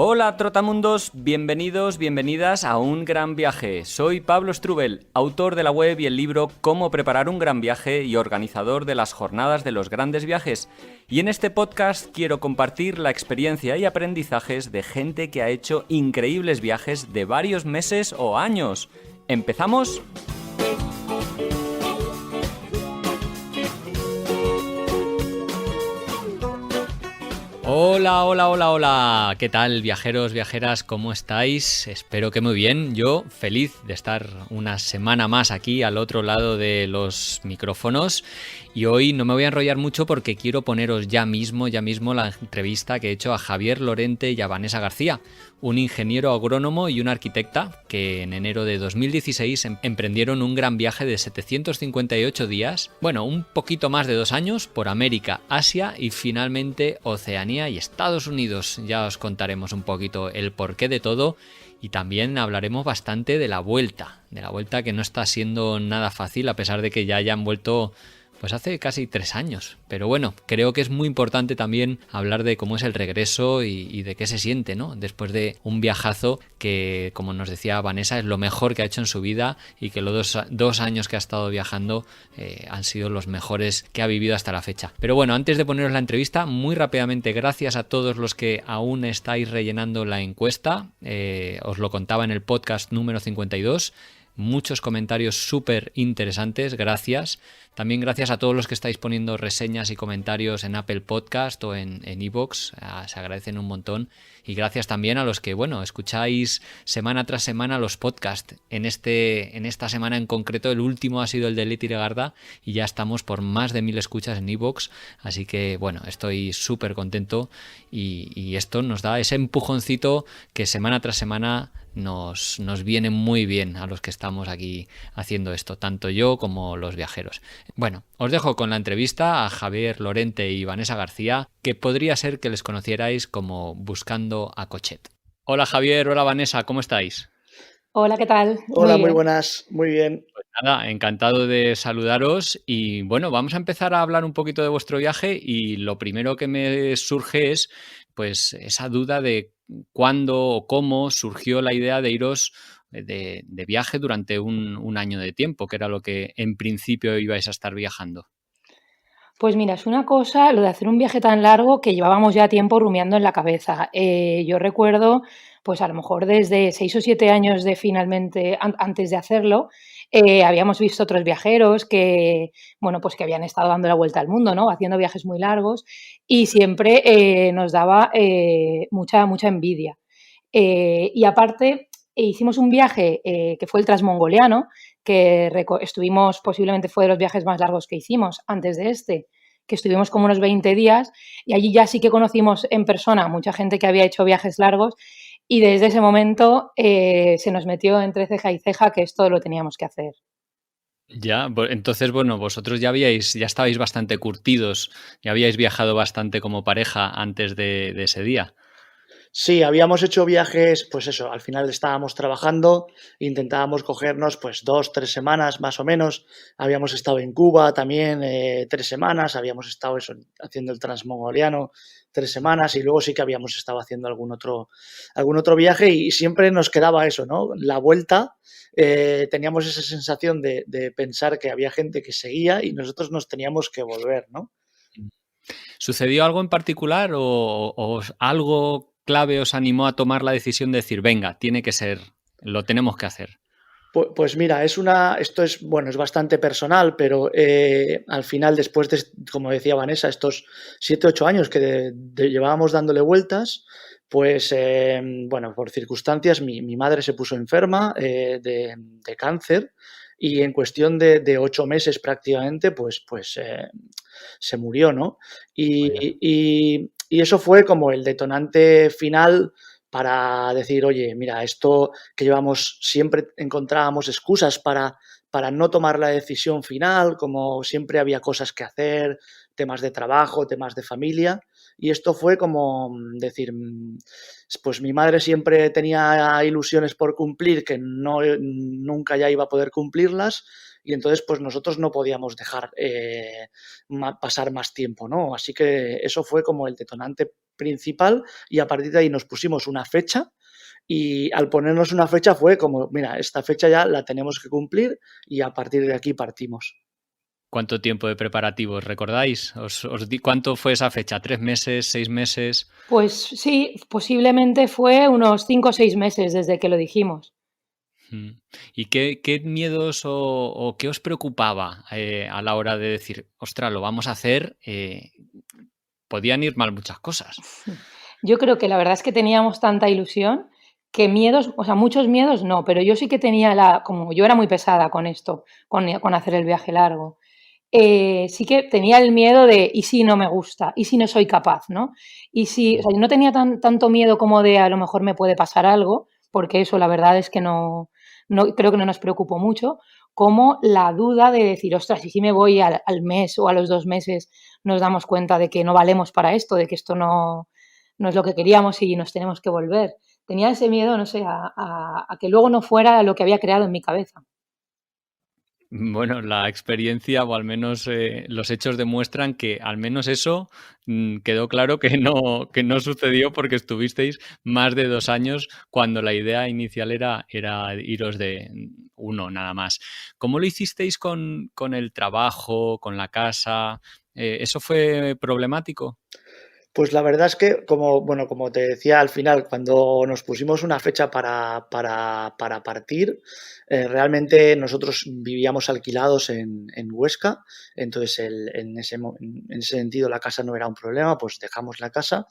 Hola Trotamundos, bienvenidos, bienvenidas a Un Gran Viaje. Soy Pablo Strubel, autor de la web y el libro Cómo preparar un gran viaje y organizador de las jornadas de los grandes viajes. Y en este podcast quiero compartir la experiencia y aprendizajes de gente que ha hecho increíbles viajes de varios meses o años. ¿Empezamos? Hola, ¿qué tal, viajeros, viajeras? ¿Cómo estáis? Espero que muy bien. Yo feliz de estar una semana más aquí al otro lado de los micrófonos. Y hoy no me voy a enrollar mucho porque quiero poneros ya mismo la entrevista que he hecho a Javier Lorente y a Vanessa García, un ingeniero agrónomo y una arquitecta que en enero de 2016 emprendieron un gran viaje de 758 días, bueno, un poquito más de 2 años, por América, Asia y finalmente Oceanía y Estados Unidos. Ya os contaremos un poquito el porqué de todo. Y también hablaremos bastante de la vuelta que no está siendo nada fácil a pesar de que ya hayan vuelto pues hace casi 3 años. Pero bueno, creo que es muy importante también hablar de cómo es el regreso y de qué se siente, ¿no? Después de un viajazo que, como nos decía Vanessa, es lo mejor que ha hecho en su vida y que los 2 años que ha estado viajando han sido los mejores que ha vivido hasta la fecha. Pero bueno, antes de poneros la entrevista, muy rápidamente, gracias a todos los que aún estáis rellenando la encuesta. Os lo contaba en el podcast número 52. Muchos comentarios súper interesantes, gracias. También gracias a todos los que estáis poniendo reseñas y comentarios en Apple Podcast o en iVoox, se agradecen un montón. Y gracias también a los que, escucháis semana tras semana los podcasts. En esta semana en concreto, el último ha sido el de Leti Legarda y ya estamos por más de 1000 escuchas en iVoox. Así que, estoy súper contento y esto nos da ese empujoncito que semana tras semana nos viene muy bien a los que estamos aquí haciendo esto, tanto yo como los viajeros. Bueno, os dejo con la entrevista a Javier Lorente y Vanessa García, que podría ser que les conocierais como Buscando a Cochet. Hola Javier, hola Vanessa, ¿cómo estáis? Hola, ¿qué tal? Hola, muy buenas, muy bien. Pues nada, encantado de saludaros y vamos a empezar a hablar un poquito de vuestro viaje y lo primero que me surge es pues esa duda de cuándo o cómo surgió la idea de iros de viaje durante un año de tiempo, que era lo que en principio ibais a estar viajando. Pues mira, es una cosa lo de hacer un viaje tan largo que llevábamos ya tiempo rumiando en la cabeza. Yo recuerdo, pues a lo mejor desde 6 o 7 años de finalmente, antes de hacerlo, habíamos visto otros viajeros que, pues que habían estado dando la vuelta al mundo, ¿no? Haciendo viajes muy largos y siempre nos daba mucha envidia. Y aparte, hicimos un viaje que fue el transmongoliano, que estuvimos, posiblemente fue de los viajes más largos que hicimos antes de este, que estuvimos como unos 20 días y allí ya sí que conocimos en persona a mucha gente que había hecho viajes largos y desde ese momento se nos metió entre ceja y ceja que esto lo teníamos que hacer. Ya, entonces, vosotros ya estabais bastante curtidos, ya habíais viajado bastante como pareja antes de ese día. Sí, habíamos hecho viajes, pues eso, al final estábamos trabajando, intentábamos cogernos pues 2, 3 semanas más o menos. Habíamos estado en Cuba también 3 semanas, habíamos estado eso, haciendo el transmongoliano 3 semanas y luego sí que habíamos estado haciendo algún otro viaje y siempre nos quedaba eso, ¿no? La vuelta, teníamos esa sensación de pensar que había gente que seguía y nosotros nos teníamos que volver, ¿no? ¿Sucedió algo en particular o algo clave os animó a tomar la decisión de decir, venga, tiene que ser, lo tenemos que hacer? Pues mira, esto es, es bastante personal, pero al final, después de, como decía Vanessa, estos 7, 8 años que llevábamos dándole vueltas, pues, por circunstancias, mi madre se puso enferma de cáncer y en cuestión de 8 meses prácticamente, se murió, ¿no? Y eso fue como el detonante final para decir, oye, mira, esto que llevamos, siempre encontrábamos excusas para no tomar la decisión final, como siempre había cosas que hacer, temas de trabajo, temas de familia, y esto fue como decir, pues mi madre siempre tenía ilusiones por cumplir que nunca ya iba a poder cumplirlas, y entonces pues nosotros no podíamos dejar pasar más tiempo, ¿no? Así que eso fue como el detonante principal y a partir de ahí nos pusimos una fecha y al ponernos una fecha fue como, mira, esta fecha ya la tenemos que cumplir y a partir de aquí partimos. ¿Cuánto tiempo de preparativos recordáis? ¿Cuánto fue esa fecha? ¿3 meses, 6 meses? Pues sí, posiblemente fue unos 5 o 6 meses desde que lo dijimos. Mm. ¿Y qué miedos o qué os preocupaba a la hora de decir, ostras, lo vamos a hacer? Podían ir mal muchas cosas. Yo creo que la verdad es que teníamos tanta ilusión que miedos, o sea, muchos miedos no, pero yo sí que tenía como yo era muy pesada con esto, con hacer el viaje largo. Sí que tenía el miedo de, ¿y si no me gusta? ¿Y si no soy capaz? ¿No? Y si, o sea, yo no tenía tanto miedo como de a lo mejor me puede pasar algo, porque eso la verdad es que no creo que no nos preocupó mucho, como la duda de decir, ostras, y si me voy al mes o a los 2 meses nos damos cuenta de que no valemos para esto, de que esto no es lo que queríamos y nos tenemos que volver. Tenía ese miedo, no sé, a que luego no fuera lo que había creado en mi cabeza. Bueno, la experiencia o al menos los hechos demuestran que al menos eso quedó claro que no sucedió porque estuvisteis más de 2 años cuando la idea inicial era iros de uno nada más. ¿Cómo lo hicisteis con el trabajo, con la casa? ¿Eso fue problemático? Pues la verdad es que, como te decía al final, cuando nos pusimos una fecha para partir, realmente nosotros vivíamos alquilados en Huesca, entonces en ese sentido la casa no era un problema, pues dejamos la casa.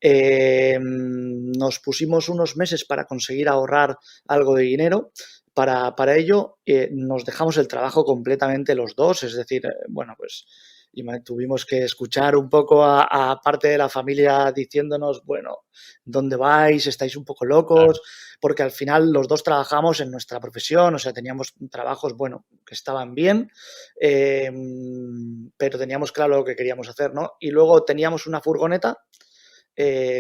Nos pusimos unos meses para conseguir ahorrar algo de dinero. Para ello nos dejamos el trabajo completamente los dos, es decir, bueno, pues y tuvimos que escuchar un poco a parte de la familia diciéndonos, bueno, ¿dónde vais? ¿Estáis un poco Claro. locos? Porque al final los dos trabajamos en nuestra profesión, o sea, teníamos trabajos, bueno, que estaban bien, eh, pero teníamos claro lo que queríamos hacer, ¿no? Y luego teníamos una furgoneta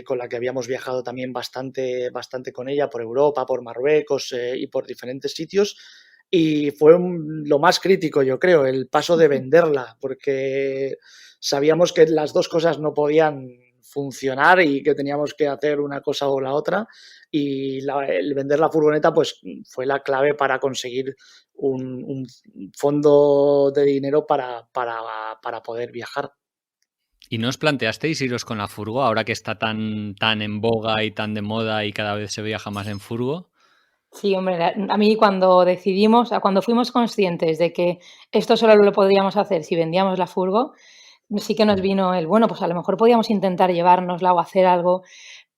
con la que habíamos viajado también bastante con ella por Europa, por Marruecos y por diferentes sitios. Y fue lo más crítico, yo creo, el paso de venderla, porque sabíamos que las dos cosas no podían funcionar y que teníamos que hacer una cosa o la otra. Y el vender la furgoneta pues fue la clave para conseguir un fondo de dinero para poder viajar. ¿Y no os planteasteis iros con la furgo ahora que está tan en boga y tan de moda y cada vez se viaja más en furgo? Sí, hombre, a mí cuando decidimos, cuando fuimos conscientes de que esto solo lo podíamos hacer si vendíamos la furgo, sí que nos Mm. vino bueno, pues a lo mejor podíamos intentar llevárnosla o hacer algo,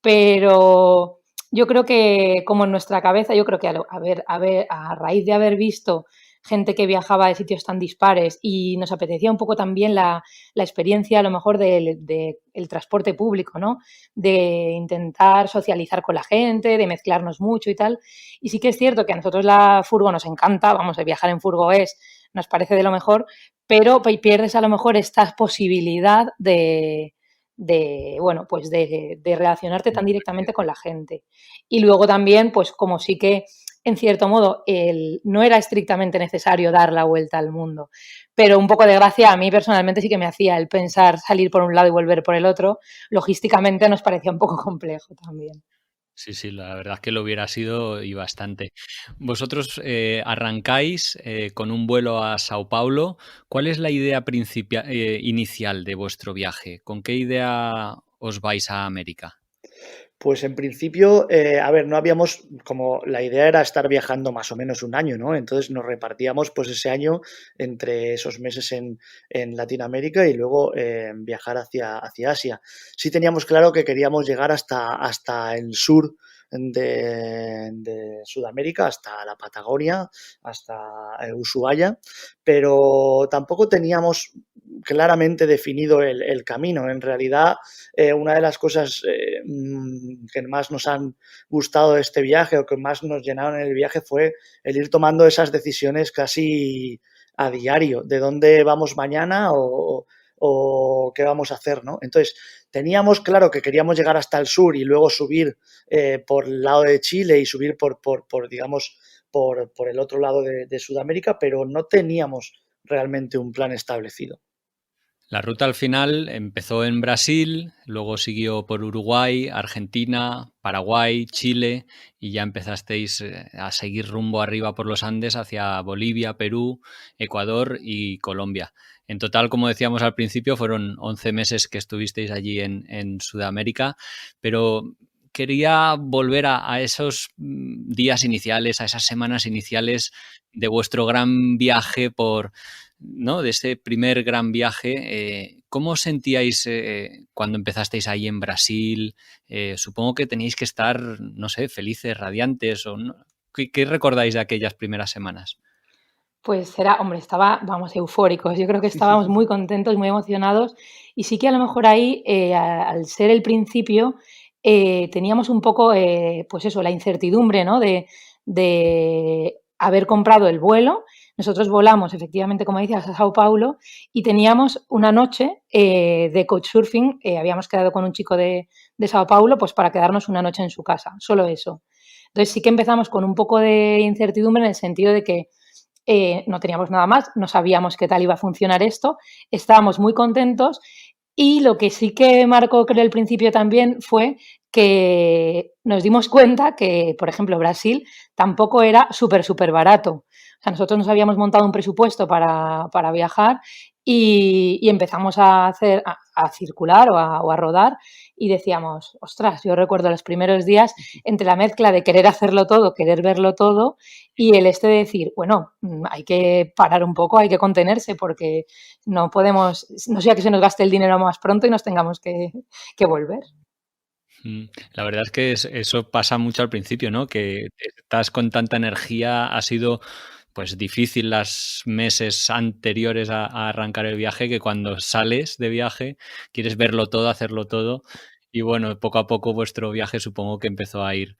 pero yo creo que como en nuestra cabeza, yo creo que a raíz de haber visto gente que viajaba de sitios tan dispares y nos apetecía un poco también la experiencia a lo mejor del transporte público, ¿no? De intentar socializar con la gente, de mezclarnos mucho y tal. Y sí que es cierto que a nosotros la furgo nos encanta, vamos, a viajar en furgo nos parece de lo mejor, pero pierdes a lo mejor esta posibilidad bueno, pues de relacionarte tan directamente con la gente. Y luego también, pues como sí que, en cierto modo, no era estrictamente necesario dar la vuelta al mundo, pero un poco de gracia a mí personalmente sí que me hacía el pensar salir por un lado y volver por el otro. Logísticamente nos parecía un poco complejo también. Sí, sí, la verdad es que lo hubiera sido y bastante. Vosotros arrancáis con un vuelo a Sao Paulo. ¿Cuál es la idea inicial de vuestro viaje? ¿Con qué idea os vais a América? Pues en principio, a ver, no habíamos, como la idea era estar viajando más o menos un año, ¿no? Entonces nos repartíamos pues ese año entre esos meses en Latinoamérica y luego viajar hacia Asia. Sí teníamos claro que queríamos llegar hasta el sur de Sudamérica, hasta la Patagonia, hasta Ushuaia, pero tampoco teníamos claramente definido el camino. En realidad, una de las cosas que más nos han gustado de este viaje o que más nos llenaron en el viaje fue el ir tomando esas decisiones casi a diario, de dónde vamos mañana o qué vamos a hacer, ¿no? Entonces, teníamos claro que queríamos llegar hasta el sur y luego subir por el lado de Chile y subir digamos, por el otro lado de Sudamérica, pero no teníamos realmente un plan establecido. La ruta al final empezó en Brasil, luego siguió por Uruguay, Argentina, Paraguay, Chile y ya empezasteis a seguir rumbo arriba por los Andes hacia Bolivia, Perú, Ecuador y Colombia. En total, como decíamos al principio, fueron 11 meses que estuvisteis allí en Sudamérica, pero quería volver a esos días iniciales, a esas semanas iniciales de vuestro gran viaje ¿no? De ese primer gran viaje. ¿Cómo os sentíais cuando empezasteis ahí en Brasil? Supongo que teníais que estar, no sé, felices, radiantes. O no. ¿Qué recordáis de aquellas primeras semanas? Pues vamos, eufóricos. Yo creo que estábamos muy contentos, muy emocionados y sí que a lo mejor ahí, al ser el principio, teníamos un poco, pues eso, la incertidumbre, ¿no? De haber comprado el vuelo. Nosotros volamos, efectivamente, como decías, a Sao Paulo y teníamos una noche de couchsurfing. Habíamos quedado con un chico de Sao Paulo pues para quedarnos una noche en su casa, solo eso. Entonces sí que empezamos con un poco de incertidumbre en el sentido de que no teníamos nada más, no sabíamos qué tal iba a funcionar esto, estábamos muy contentos y lo que sí que marcó, creo, el principio también fue que nos dimos cuenta que, por ejemplo, Brasil tampoco era súper barato. O sea, nosotros nos habíamos montado un presupuesto para viajar y empezamos a circular o a rodar y decíamos, ostras, yo recuerdo los primeros días entre la mezcla de querer hacerlo todo, querer verlo todo y el de decir, bueno, hay que parar un poco, hay que contenerse porque no podemos, no sea que se nos gaste el dinero más pronto y nos tengamos que volver. La verdad es que eso pasa mucho al principio, ¿no? Que estás con tanta energía, ha sido pues difícil los meses anteriores a arrancar el viaje, que cuando sales de viaje quieres verlo todo, hacerlo todo. Y bueno, poco a poco vuestro viaje supongo que empezó a ir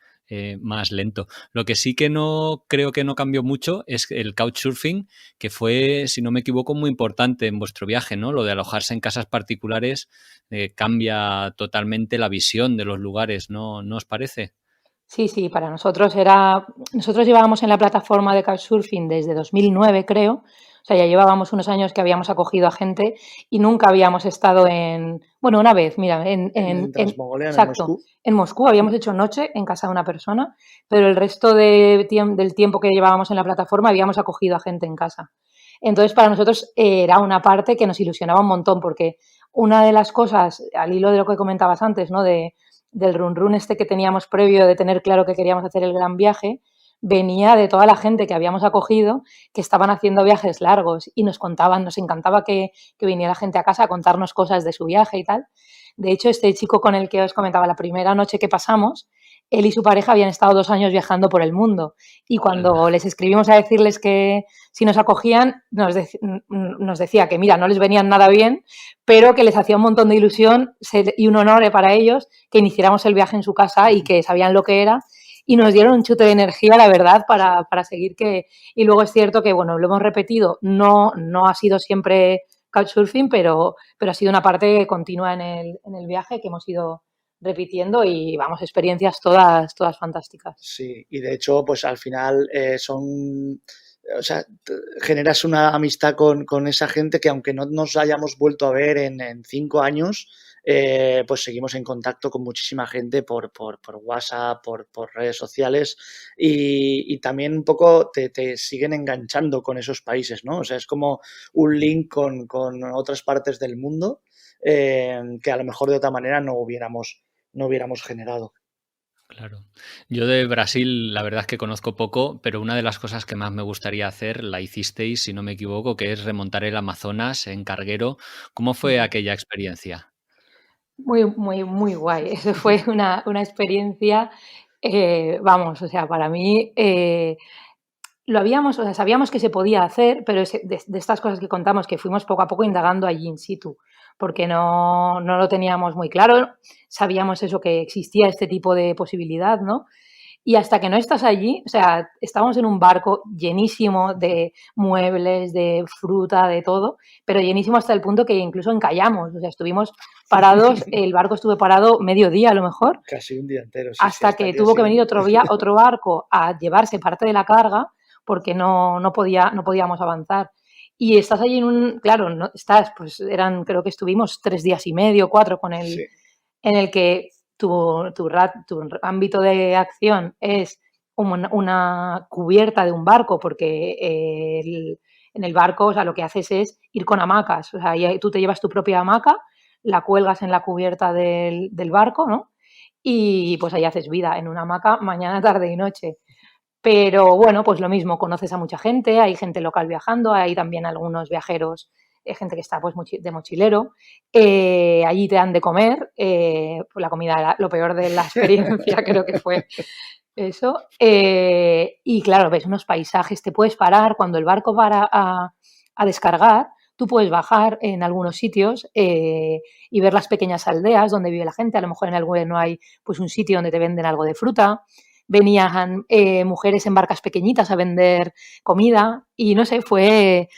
más lento. Lo que sí que no creo que no cambió mucho es el couchsurfing, que fue, si no me equivoco, muy importante en vuestro viaje, ¿no? Lo de alojarse en casas particulares cambia totalmente la visión de los lugares, ¿no os parece? Sí, para nosotros nosotros llevábamos en la plataforma de Couchsurfing desde 2009, creo. O sea, ya llevábamos unos años que habíamos acogido a gente y nunca habíamos estado bueno, una vez, mira, En Transmogolian, en exacto, Moscú. en Moscú habíamos hecho noche en casa de una persona, pero el resto del tiempo que llevábamos en la plataforma habíamos acogido a gente en casa. Entonces, para nosotros era una parte que nos ilusionaba un montón porque una de las cosas, al hilo de lo que comentabas antes, ¿no? Del run que teníamos previo de tener claro que queríamos hacer el gran viaje, venía de toda la gente que habíamos acogido que estaban haciendo viajes largos y nos contaban, nos encantaba que viniera gente a casa a contarnos cosas de su viaje y tal. De hecho, este chico con el que os comentaba la primera noche que pasamos, él y su pareja habían estado 2 años viajando por el mundo y cuando les escribimos a decirles que si nos acogían, nos decía que mira, no les venían nada bien, pero que les hacía un montón de ilusión y un honor para ellos que iniciáramos el viaje en su casa y que sabían lo que era y nos dieron un chute de energía, la verdad, para seguir y luego es cierto que, bueno, lo hemos repetido, no ha sido siempre couchsurfing, pero ha sido una parte continua en el viaje que hemos ido repitiendo y vamos, experiencias todas fantásticas. Sí, y de hecho, pues al final o sea, generas una amistad con esa gente que aunque no nos hayamos vuelto a ver en 5 años, pues seguimos en contacto con muchísima gente por WhatsApp, por redes sociales y también un poco te siguen enganchando con esos países, ¿no? O sea, es como un link con otras partes del mundo que a lo mejor de otra manera no hubiéramos generado. Claro. Yo de Brasil, la verdad es que conozco poco, pero una de las cosas que más me gustaría hacer, la hicisteis, si no me equivoco, que es remontar el Amazonas en carguero. ¿Cómo fue aquella experiencia? Muy guay. Eso fue una experiencia, vamos, o sea, para mí o sea, sabíamos que se podía hacer, pero de estas cosas que contamos, que fuimos poco a poco indagando allí in situ, porque no lo teníamos muy claro, sabíamos eso, que existía este tipo de posibilidad, ¿no? Y hasta que no estás allí, o sea, estábamos en un barco llenísimo de muebles, de fruta, de todo, pero llenísimo hasta el punto que incluso encallamos, o sea, estuvimos parados, el barco estuvo parado medio día a lo mejor, Casi un día entero, sí, hasta hasta que el día tuvo que venir siguiente. otro barco a llevarse parte de la carga porque no podíamos avanzar. Y estás allí claro, no, pues creo que estuvimos 3 días y medio, 4 Sí, en el que tu ámbito de acción es una cubierta de un barco, porque en el barco, o sea, lo que haces es ir con hamacas, o sea, y tú te llevas tu propia hamaca, la cuelgas en la cubierta del barco, ¿no? Y pues ahí haces vida en una hamaca mañana, tarde y noche. Pero bueno, pues lo mismo, conoces a mucha gente, hay gente local viajando, hay también algunos viajeros, gente que está pues de mochilero. Allí te dan de comer, pues la comida era lo peor de la experiencia, creo que fue eso. Y claro, ves unos paisajes, te puedes parar cuando el barco para a descargar, tú puedes bajar en algunos sitios y ver las pequeñas aldeas donde vive la gente. A lo mejor en alguno no hay pues un sitio donde te venden algo de fruta. Venían mujeres en barcas pequeñitas a vender comida y no sé, fue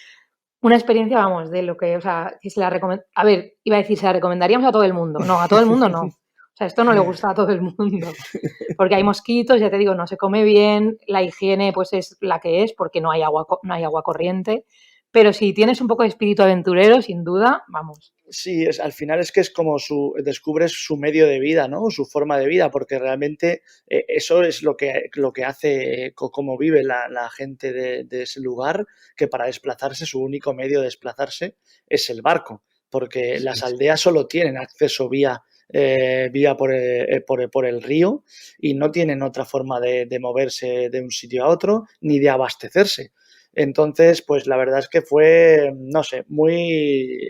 una experiencia, vamos, de lo que, o sea, que se la a ver, iba a decir, se la recomendaríamos a todo el mundo. No, a todo el mundo no. O sea, esto no le gusta a todo el mundo. Porque hay mosquitos, ya te digo, no se come bien, la higiene pues es la que es, porque no hay agua corriente. Pero si tienes un poco de espíritu aventurero, sin duda, vamos. sí, al final es que es como descubres su medio de vida, ¿no? Su forma de vida, porque realmente eso es lo que hace, cómo vive la gente de ese lugar, que para desplazarse, su único medio de desplazarse es el barco, porque las aldeas solo tienen acceso vía por el río y no tienen otra forma de moverse de un sitio a otro ni de abastecerse. Entonces, pues la verdad es que fue, no sé, muy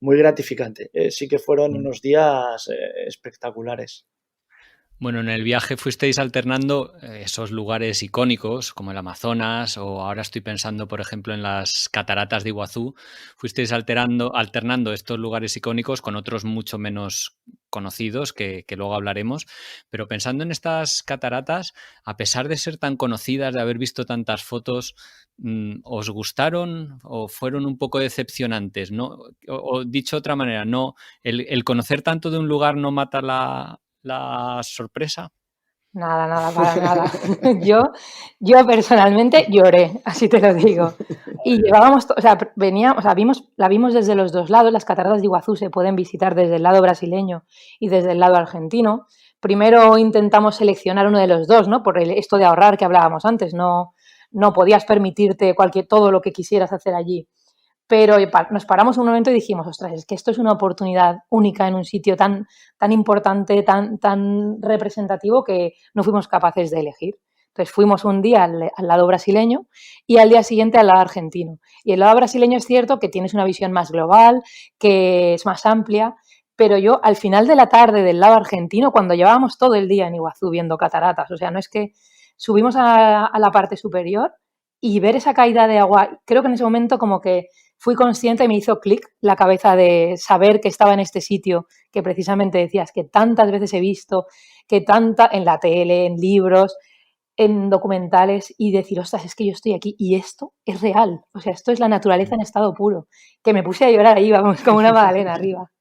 gratificante. Sí que fueron Mm. unos días espectaculares. Bueno, en el viaje fuisteis alternando esos lugares icónicos como el Amazonas o ahora estoy pensando, por ejemplo, en las cataratas de Iguazú. Fuisteis alternando estos lugares icónicos con otros mucho menos conocidos que luego hablaremos. Pero pensando en estas cataratas, a pesar de ser tan conocidas, de haber visto tantas fotos, ¿os gustaron o fueron un poco decepcionantes? ¿No? O dicho de otra manera, no, el conocer tanto de un lugar no mata la sorpresa. Nada, nada, para nada. Yo personalmente lloré, así te lo digo. Y llevábamos, o sea, o sea, la vimos desde los dos lados. Las cataratas de Iguazú se pueden visitar desde el lado brasileño y desde el lado argentino. Primero intentamos seleccionar uno de los dos, ¿no? Por esto de ahorrar que hablábamos antes. No podías permitirte todo lo que quisieras hacer allí. Pero nos paramos un momento y dijimos, ostras, es que esto es una oportunidad única en un sitio tan importante, tan representativo que no fuimos capaces de elegir. Entonces fuimos un día al lado brasileño y al día siguiente al lado argentino. Y el lado brasileño es cierto que tienes una visión más global, que es más amplia, pero yo al final de la tarde del lado argentino, cuando llevábamos todo el día en Iguazú viendo cataratas, o sea, no es que subimos a la parte superior y ver esa caída de agua, creo que en ese momento como que fui consciente y me hizo clic la cabeza de saber que estaba en este sitio que precisamente decías que tantas veces he visto, que tanta en la tele, en libros, en documentales y decir, ostras, es que yo estoy aquí y esto es real. O sea, esto es la naturaleza en estado puro. Que me puse a llorar ahí, vamos, como una magdalena arriba.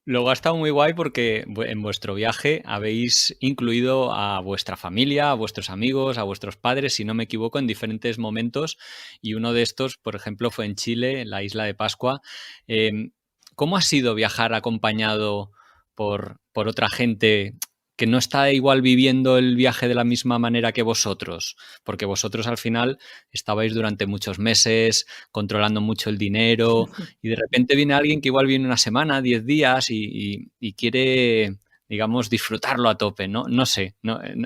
Luego ha estado muy guay porque en vuestro viaje habéis incluido a vuestra familia, a vuestros amigos, a vuestros padres, si no me equivoco, en diferentes momentos. Y uno de estos, por ejemplo, fue en Chile, en la isla de Pascua. ¿Cómo ha sido viajar acompañado por otra gente que no está igual viviendo el viaje de la misma manera que vosotros? Porque vosotros al final estabais durante muchos meses controlando mucho el dinero y de repente viene alguien que igual viene una semana, 10 días y quiere, digamos, disfrutarlo a tope, ¿no? No sé,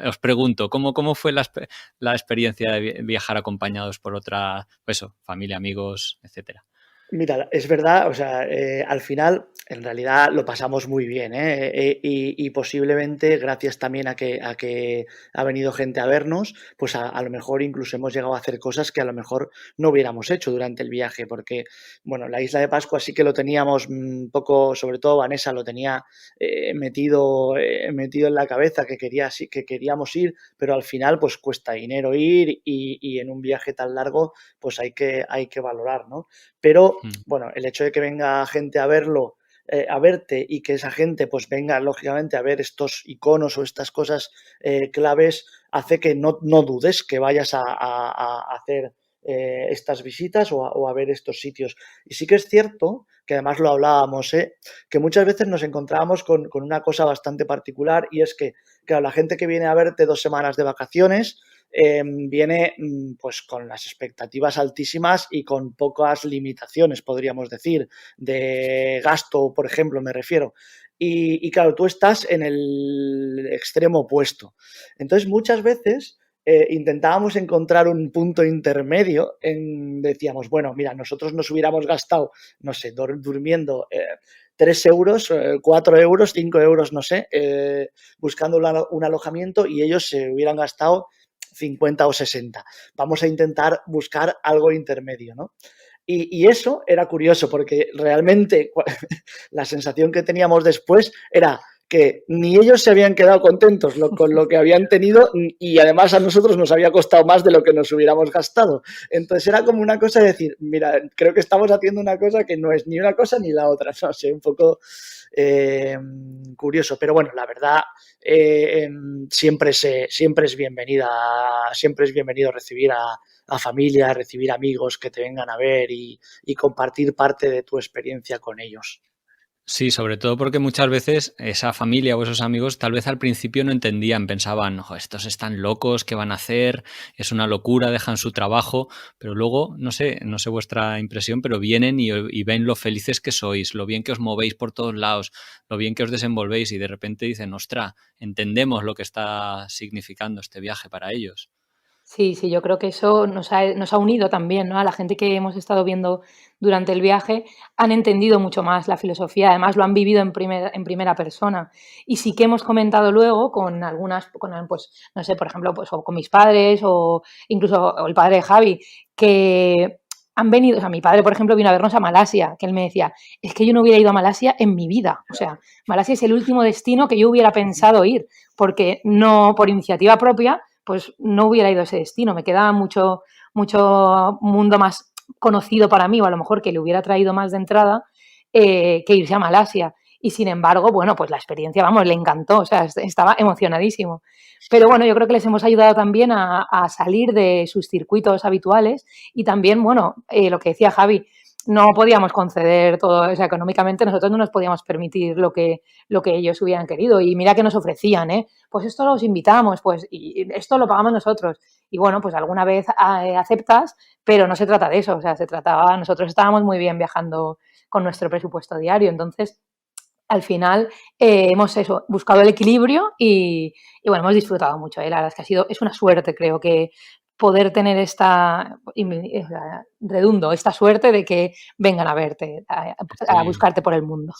os pregunto, ¿cómo fue la experiencia de viajar acompañados por otra, pues eso, familia, amigos, etcétera? Mira, es verdad, o sea, al final, en realidad lo pasamos muy bien, ¿eh? Y posiblemente, gracias también a que ha venido gente a vernos, pues a lo mejor incluso hemos llegado a hacer cosas que a lo mejor no hubiéramos hecho durante el viaje, porque, bueno, la isla de Pascua sí que lo teníamos un poco, sobre todo Vanessa lo tenía metido en la cabeza que queríamos ir, pero al final, pues cuesta dinero ir y en un viaje tan largo, pues hay que valorar, ¿no? Pero, Mm. bueno, el hecho de que venga gente a verlo, a verte y que esa gente pues venga lógicamente a ver estos iconos o estas cosas claves hace que no dudes que vayas a hacer estas visitas o a ver estos sitios. Y sí que es cierto, que además lo hablábamos, que muchas veces nos encontrábamos con una cosa bastante particular y es que, claro, la gente que viene a verte 2 semanas de vacaciones viene pues con las expectativas altísimas y con pocas limitaciones, podríamos decir, de gasto, por ejemplo, me refiero. Y claro, tú estás en el extremo opuesto. Entonces, muchas veces intentábamos encontrar un punto intermedio decíamos, bueno, mira, nosotros nos hubiéramos gastado, no sé, durmiendo 3 euros, 4 euros, 5 euros, no sé, buscando un alojamiento y ellos se hubieran gastado 50 o 60. Vamos a intentar buscar algo intermedio, ¿no? Y eso era curioso porque realmente la sensación que teníamos después era que ni ellos se habían quedado contentos con lo que habían tenido y además a nosotros nos había costado más de lo que nos hubiéramos gastado. Entonces era como una cosa de decir, mira, creo que estamos haciendo una cosa que no es ni una cosa ni la otra, no sé, un poco curioso, pero bueno, la verdad siempre es bienvenido recibir a familia, recibir amigos que te vengan a ver y compartir parte de tu experiencia con ellos. Sí, sobre todo porque muchas veces esa familia o esos amigos tal vez al principio no entendían, pensaban, "Jo, estos están locos, ¿qué van a hacer? Es una locura, dejan su trabajo", pero luego, no sé vuestra impresión, pero vienen y ven lo felices que sois, lo bien que os movéis por todos lados, lo bien que os desenvolvéis y de repente dicen, "Ostra, entendemos lo que está significando este viaje para ellos". Sí, sí, yo creo que eso nos ha unido también, ¿no? A la gente que hemos estado viendo durante el viaje, han entendido mucho más la filosofía, además lo han vivido en primera persona. Y sí que hemos comentado luego con algunas, pues, no sé, por ejemplo, pues, o con mis padres o incluso o el padre de Javi, que han venido, o sea, mi padre, por ejemplo, vino a vernos a Malasia, que él me decía, es que yo no hubiera ido a Malasia en mi vida. O sea, Malasia es el último destino que yo hubiera pensado ir, porque no por iniciativa propia pues no hubiera ido a ese destino. Me quedaba mucho, mucho mundo más conocido para mí, o a lo mejor que le hubiera traído más de entrada que irse a Malasia. Y sin embargo, bueno, pues la experiencia, vamos, le encantó, o sea, estaba emocionadísimo. Pero bueno, yo creo que les hemos ayudado también a salir de sus circuitos habituales y también, bueno, lo que decía Javi, no podíamos conceder todo, o sea, económicamente nosotros no nos podíamos permitir lo que ellos hubieran querido. Y mira que nos ofrecían, ¿eh? Pues esto los invitamos, pues, y esto lo pagamos nosotros. Y bueno, pues alguna vez aceptas, pero no se trata de eso, o sea, nosotros estábamos muy bien viajando con nuestro presupuesto diario, entonces al final hemos buscado el equilibrio y bueno, hemos disfrutado mucho, ¿eh? La verdad es que es una suerte, creo que poder tener esta suerte de que vengan a verte, a Estoy, buscarte por el mundo.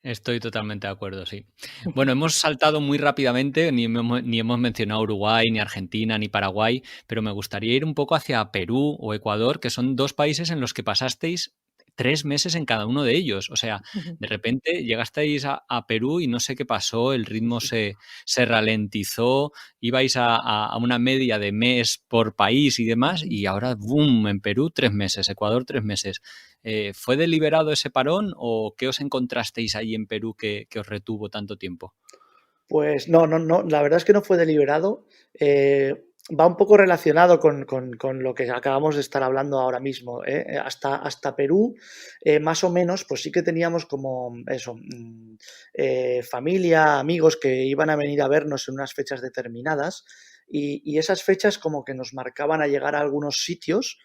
Estoy totalmente de acuerdo, sí. Bueno, hemos saltado muy rápidamente, ni hemos mencionado Uruguay, ni Argentina, ni Paraguay, pero me gustaría ir un poco hacia Perú o Ecuador, que son dos países en los que pasasteis 3 meses en cada uno de ellos. O sea, de repente llegasteis a Perú y no sé qué pasó, el ritmo se ralentizó, ibais a una media de mes por país y demás, y ahora, ¡boom!, en Perú 3 meses, Ecuador 3 meses. ¿Fue deliberado ese parón o qué os encontrasteis ahí en Perú que os retuvo tanto tiempo? Pues no, no, no, la verdad es que no fue deliberado. Va un poco relacionado con lo que acabamos de estar hablando ahora mismo. Hasta Perú, más o menos, pues sí que teníamos como eso, familia, amigos que iban a venir a vernos en unas fechas determinadas y esas fechas como que nos marcaban a llegar a algunos sitios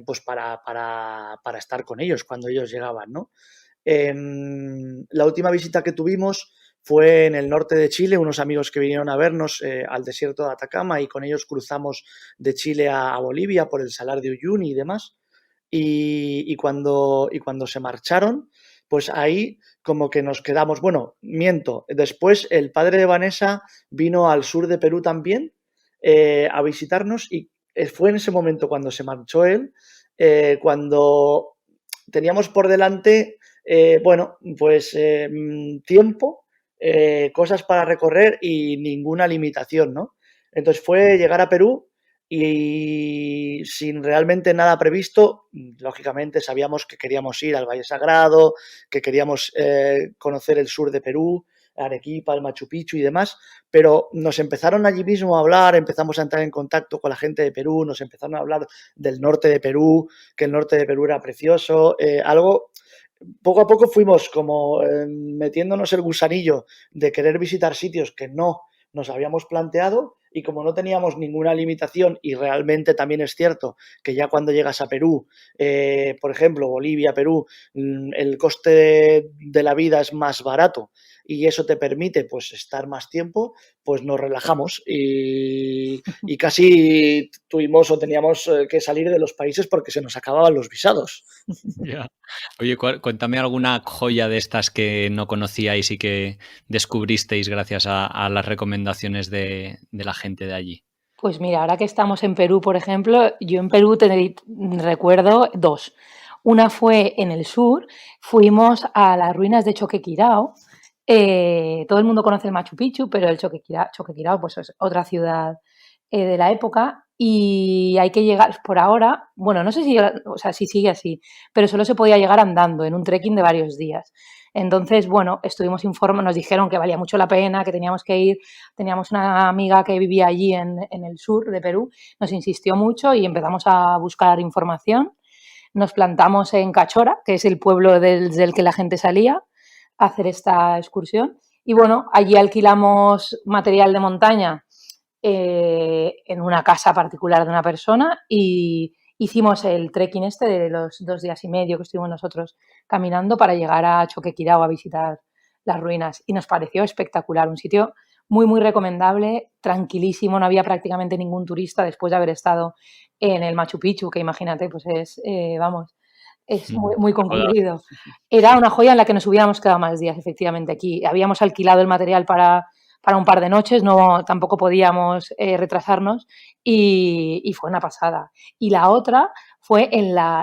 pues para estar con ellos cuando ellos llegaban, ¿no? La última visita que tuvimos fue en el norte de Chile, unos amigos que vinieron a vernos al desierto de Atacama y con ellos cruzamos de Chile a Bolivia por el Salar de Uyuni y demás. y cuando se marcharon, pues ahí como que nos quedamos, bueno, miento, después el padre de Vanessa vino al sur de Perú también a visitarnos y fue en ese momento cuando se marchó él, cuando teníamos por delante, bueno, pues tiempo, cosas para recorrer y ninguna limitación, ¿no? Entonces fue llegar a Perú y sin realmente nada previsto, lógicamente sabíamos que queríamos ir al Valle Sagrado, que queríamos conocer el sur de Perú, Arequipa, el Machu Picchu y demás, pero nos empezaron allí mismo a hablar, empezamos a entrar en contacto con la gente de Perú, nos empezaron a hablar del norte de Perú, que el norte de Perú era precioso, algo poco a poco fuimos como metiéndonos el gusanillo de querer visitar sitios que no nos habíamos planteado y como no teníamos ninguna limitación y realmente también es cierto que ya cuando llegas a Perú, por ejemplo, Bolivia, Perú, el coste de la vida es más barato y eso te permite pues estar más tiempo, pues nos relajamos y casi tuvimos o teníamos que salir de los países porque se nos acababan los visados. Ya. Oye, cuéntame alguna joya de estas que no conocíais y que descubristeis gracias a las recomendaciones de la gente de allí. Pues mira, ahora que estamos en Perú, por ejemplo, yo en Perú recuerdo dos. Una fue en el sur, fuimos a las ruinas de Choquequirao. Todo el mundo conoce el Machu Picchu, pero el Choquequirao pues es otra ciudad de la época y hay que llegar por ahora, bueno, no sé si, o sea, si sigue así, pero solo se podía llegar andando en un trekking de varios días. Entonces, bueno, estuvimos informados, nos dijeron que valía mucho la pena, que teníamos que ir. Teníamos una amiga que vivía allí en el sur de Perú, nos insistió mucho y empezamos a buscar información. Nos plantamos en Cachora, que es el pueblo desde el que la gente salía a hacer esta excursión. Y bueno, allí alquilamos material de montaña en una casa particular de una persona y hicimos el trekking este de los 2 días y medio que estuvimos nosotros caminando para llegar a Choquequirao a visitar las ruinas y nos pareció espectacular, un sitio muy, muy recomendable, tranquilísimo, no había prácticamente ningún turista después de haber estado en el Machu Picchu, que imagínate, pues es, vamos, es muy, muy concurrido. Era una joya en la que nos hubiéramos quedado más días, efectivamente, aquí. Habíamos alquilado el material para un par de noches, no, tampoco podíamos retrasarnos y fue una pasada. Y la otra fue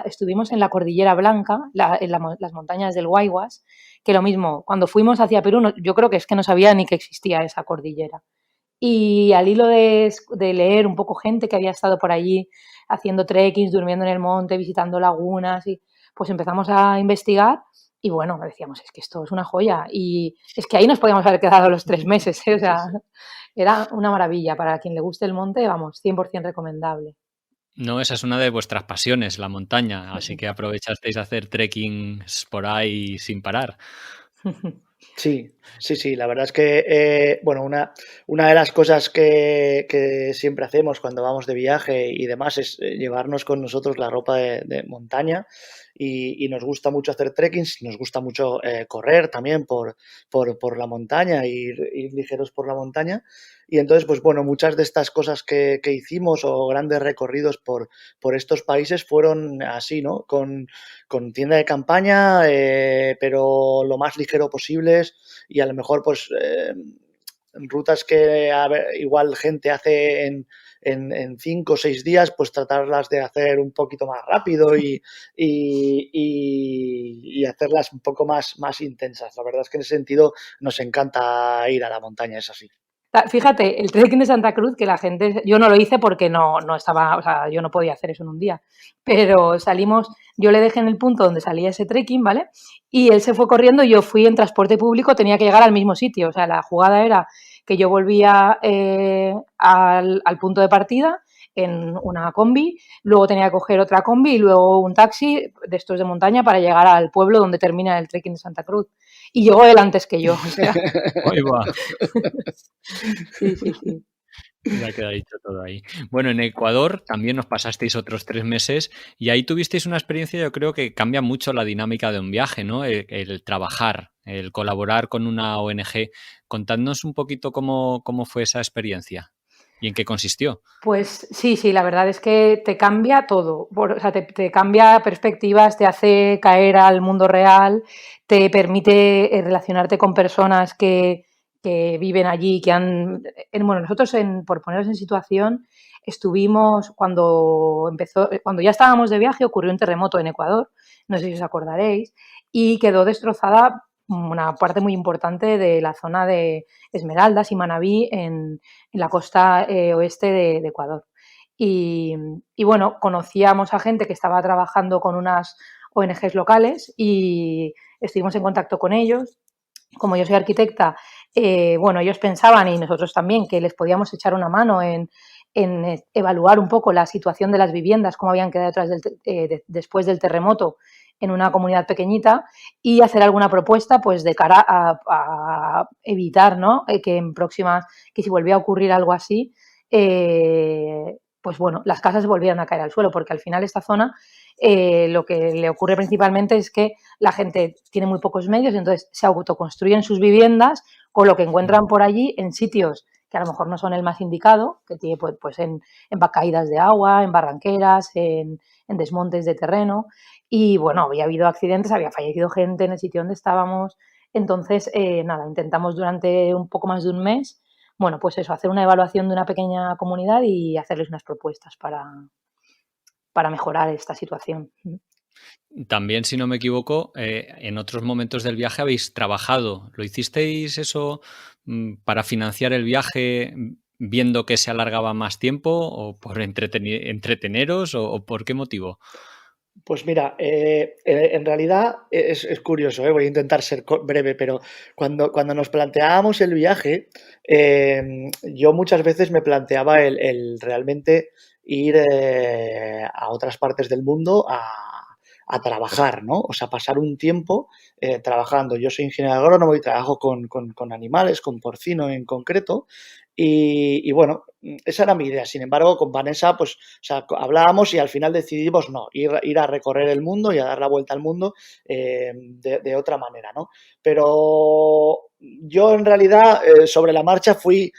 estuvimos en la Cordillera Blanca, las montañas del Guayguas, que lo mismo, cuando fuimos hacia Perú, yo creo que es que no sabía ni que existía esa cordillera. Y al hilo de leer un poco gente que había estado por allí haciendo trekkings, durmiendo en el monte, visitando lagunas, y pues empezamos a investigar y bueno, decíamos, es que esto es una joya. Y es que ahí nos podíamos haber quedado los 3 meses, ¿eh? O sea, era una maravilla. Para quien le guste el monte, vamos, 100% recomendable. No, esa es una de vuestras pasiones, la montaña, así que aprovechasteis a hacer trekkings por ahí sin parar. Sí, sí, sí, la verdad es que, bueno, una de las cosas que siempre hacemos cuando vamos de viaje y demás es llevarnos con nosotros la ropa de montaña y nos gusta mucho hacer trekkings, nos gusta mucho correr también por la montaña, ir ligeros por la montaña y entonces, pues bueno, muchas de estas cosas que hicimos o grandes recorridos por estos países fueron así, ¿no? Con tienda de campaña, pero lo más ligero posibles y a lo mejor pues rutas que igual gente hace en 5 o 6 días, pues tratarlas de hacer un poquito más rápido y hacerlas un poco más intensas. La verdad es que en ese sentido nos encanta ir a la montaña, es así. Fíjate, el trekking de Santa Cruz, que la gente, yo no lo hice porque no estaba, o sea, yo no podía hacer eso en un día, pero salimos, yo le dejé en el punto donde salía ese trekking, ¿vale? Y él se fue corriendo y yo fui en transporte público, tenía que llegar al mismo sitio, o sea, la jugada era que yo volvía al punto de partida en una combi, luego tenía que coger otra combi y luego un taxi de estos de montaña para llegar al pueblo donde termina el trekking de Santa Cruz. Y llegó él antes que yo, o sea. Ahí va. Sí, sí, sí. Ya queda dicho todo ahí. Bueno, en Ecuador también nos pasasteis otros 3 meses y ahí tuvisteis una experiencia, yo creo que cambia mucho la dinámica de un viaje, ¿no? El trabajar, el colaborar con una ONG. Contadnos un poquito cómo fue esa experiencia. ¿Y en qué consistió? Pues sí, la verdad es que te cambia todo, o sea, te cambia perspectivas, te hace caer al mundo real, te permite relacionarte con personas que viven allí, bueno, nosotros, por poneros en situación, estuvimos, cuando ya estábamos de viaje, ocurrió un terremoto en Ecuador, no sé si os acordaréis, y quedó destrozada una parte muy importante de la zona de Esmeraldas y Manabí en la costa oeste de Ecuador. Y, bueno, conocíamos a gente que estaba trabajando con unas ONGs locales y estuvimos en contacto con ellos. Como yo soy arquitecta, bueno, ellos pensaban, y nosotros también, que les podíamos echar una mano en evaluar un poco la situación de las viviendas, cómo habían quedado después del terremoto en una comunidad pequeñita, y hacer alguna propuesta pues de cara a evitar, ¿no? Que en próximas, que si volvía a ocurrir algo así, pues bueno, las casas volvieran a caer al suelo, porque al final esta zona lo que le ocurre principalmente es que la gente tiene muy pocos medios y entonces se autoconstruyen sus viviendas con lo que encuentran por allí en sitios que a lo mejor no son el más indicado, que tiene pues en caídas de agua, en barranqueras, en desmontes de terreno. Y bueno, había habido accidentes, había fallecido gente en el sitio donde estábamos. Entonces, nada, intentamos durante un poco más de un mes, bueno, pues eso, hacer una evaluación de una pequeña comunidad y hacerles unas propuestas para mejorar esta situación. También, si no me equivoco, en otros momentos del viaje habéis trabajado. ¿Lo hicisteis eso para financiar el viaje viendo que se alargaba más tiempo o por entreteneros o por qué motivo? Pues mira, en realidad es curioso, voy a intentar ser breve, pero cuando nos planteábamos el viaje, yo muchas veces me planteaba el realmente ir a otras partes del mundo a trabajar, ¿no? O sea, pasar un tiempo trabajando. Yo soy ingeniero agrónomo y trabajo con animales, con porcino en concreto, y bueno, esa era mi idea. Sin embargo, con Vanessa, pues, o sea, hablábamos y al final decidimos no, ir a recorrer el mundo y a dar la vuelta al mundo de otra manera, ¿no? Pero yo en realidad sobre la marcha fui,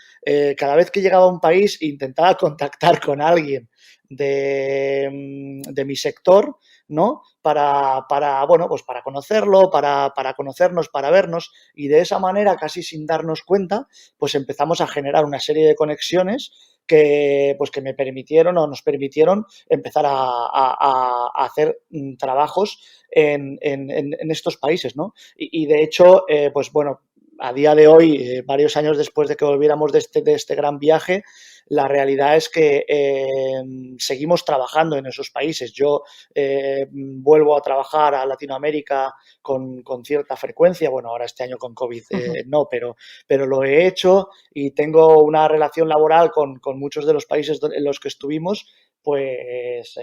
cada vez que llegaba a un país intentaba contactar con alguien de mi sector, ¿no? Bueno, pues para conocerlo, para conocernos, para vernos, y de esa manera, casi sin darnos cuenta, pues empezamos a generar una serie de conexiones que me permitieron o nos permitieron empezar a hacer trabajos en estos países, ¿no? Y de hecho, pues bueno, a día de hoy, varios años después de que volviéramos de este gran viaje, la realidad es que seguimos trabajando en esos países. Yo vuelvo a trabajar a Latinoamérica con cierta frecuencia. Bueno, ahora este año con COVID no, pero lo he hecho y tengo una relación laboral con muchos de los países en los que estuvimos, pues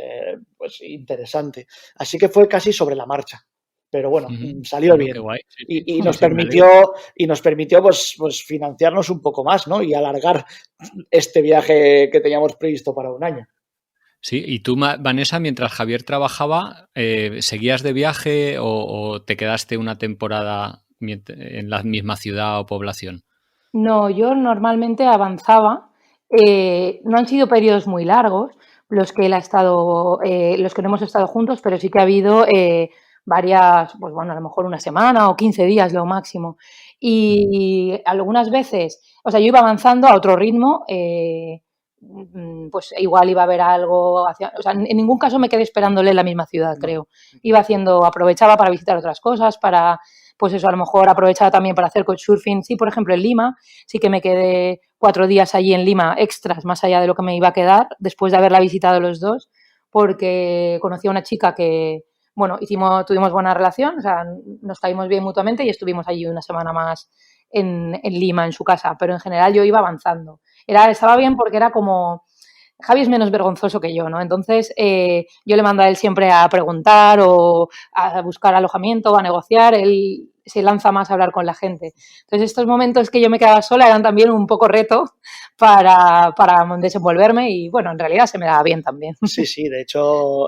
interesante. Así que fue casi sobre la marcha. Pero bueno, salió Bueno, bien. qué guay. Sí, Y sí, nos sí, me alegro. permitió pues financiarnos un poco más, ¿no? Y alargar este viaje que teníamos previsto para un año. Sí, y tú, Vanessa, mientras Javier trabajaba, ¿seguías de viaje o te quedaste una temporada en la misma ciudad o población? No, yo normalmente avanzaba. No han sido periodos muy largos los que los que no hemos estado juntos, pero sí que ha habido varias, pues bueno, a lo mejor una semana o 15 días lo máximo. Y algunas veces, o sea, yo iba avanzando a otro ritmo, pues igual iba a haber algo, o sea, en ningún caso me quedé esperándole en la misma ciudad, creo. Iba aprovechaba para visitar otras cosas, pues eso, a lo mejor aprovechaba también para hacer couchsurfing. Sí, por ejemplo, en Lima, sí que me quedé 4 días allí en Lima extras, más allá de lo que me iba a quedar, después de haberla visitado los dos, porque conocí a una chica que, bueno, tuvimos buena relación, o sea, nos caímos bien mutuamente y estuvimos allí una semana más en Lima, en su casa, pero en general yo iba avanzando. Estaba bien porque era como... Javi es menos vergonzoso que yo, ¿no? Entonces, yo le mando a él siempre a preguntar o a buscar alojamiento o a negociar. Él se lanza más a hablar con la gente. Entonces, estos momentos que yo me quedaba sola eran también un poco reto para desenvolverme y, bueno, en realidad se me daba bien también. Sí, de hecho,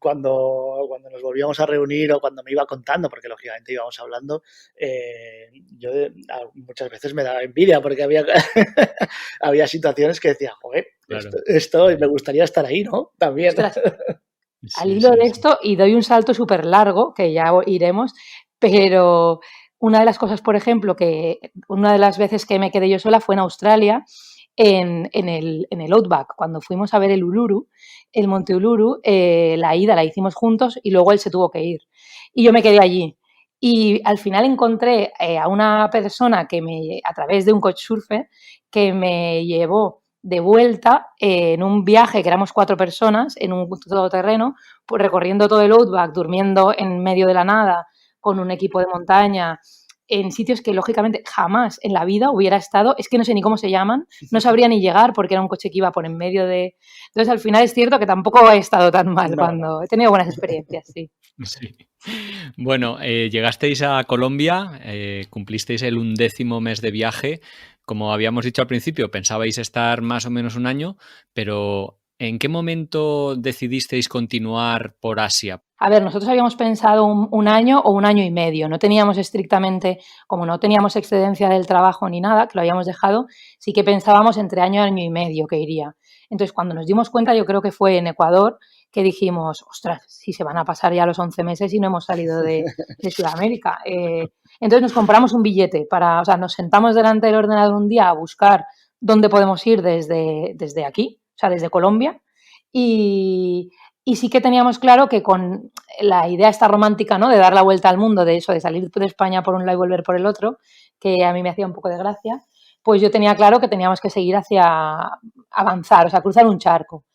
cuando nos volvíamos a reunir o cuando me iba contando, porque lógicamente íbamos hablando, yo muchas veces me daba envidia porque había, había situaciones que decía, joder, Claro. esto me gustaría estar ahí, ¿no? También. Ostras, al Sí, hilo sí, de sí. esto, y doy un salto súper largo, que ya iremos, pero una de las cosas, por ejemplo, que una de las veces que me quedé yo sola fue en Australia, en el Outback, cuando fuimos a ver el Uluru, el Monte Uluru, la ida la hicimos juntos y luego él se tuvo que ir. Y yo me quedé allí. Y al final encontré a una persona a través de un couchsurfer, que me llevó de vuelta en un viaje que éramos 4 personas, en un todoterreno, pues recorriendo todo el Outback, durmiendo en medio de la nada, con un equipo de montaña, en sitios que lógicamente jamás en la vida hubiera estado, es que no sé ni cómo se llaman, no sabría ni llegar porque era un coche que iba por en medio de... Entonces al final es cierto que tampoco he estado tan mal cuando he tenido buenas experiencias, sí. Sí. Bueno, llegasteis a Colombia, cumplisteis el 11º mes de viaje. Como habíamos dicho al principio, pensabais estar más o menos un año, pero ¿en qué momento decidisteis continuar por Asia? A ver, nosotros habíamos pensado un año o un año y medio. No teníamos estrictamente, como no teníamos excedencia del trabajo ni nada, que lo habíamos dejado, sí que pensábamos entre año y medio que iría. Entonces, cuando nos dimos cuenta, yo creo que fue en Ecuador, que dijimos, ostras, si se van a pasar ya los 11 meses y no hemos salido de Sudamérica. Entonces nos compramos un billete o sea, nos sentamos delante del ordenador un día a buscar dónde podemos ir desde aquí, o sea, desde Colombia, y, y sí que teníamos claro que con la idea esta romántica, ¿no?, de dar la vuelta al mundo, de eso, de salir de España por un lado y volver por el otro, que a mí me hacía un poco de gracia, pues yo tenía claro que teníamos que seguir hacia avanzar, o sea, cruzar un charco.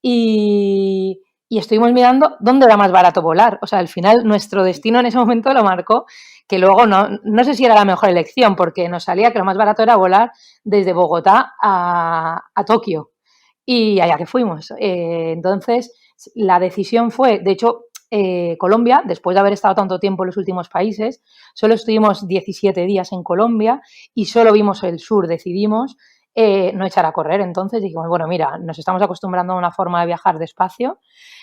Y estuvimos mirando dónde era más barato volar. O sea, al final nuestro destino en ese momento lo marcó, que luego no sé si era la mejor elección, porque nos salía que lo más barato era volar desde Bogotá a Tokio. Y allá que fuimos. Entonces, la decisión fue, de hecho, Colombia, después de haber estado tanto tiempo en los últimos países, solo estuvimos 17 días en Colombia y solo vimos el sur. Decidimos no echar a correr. Entonces dijimos, bueno, mira, nos estamos acostumbrando a una forma de viajar despacio,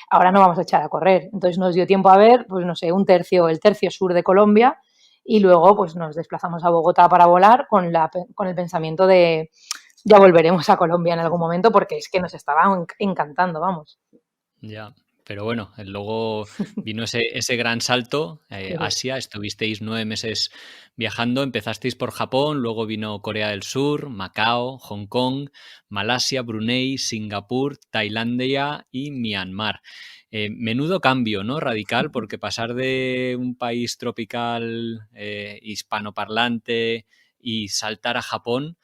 ahora no vamos a echar a correr. Entonces nos dio tiempo a ver, pues no sé, el tercio sur de Colombia, y luego pues nos desplazamos a Bogotá para volar con el pensamiento de ya volveremos a Colombia en algún momento, porque es que nos estaba encantando, vamos. Ya, pero bueno, luego vino ese gran salto, Asia, estuvisteis 9 meses viajando, empezasteis por Japón, luego vino Corea del Sur, Macao, Hong Kong, Malasia, Brunei, Singapur, Tailandia y Myanmar. Menudo cambio, ¿no? Radical, porque pasar de un país tropical hispanoparlante y saltar a Japón,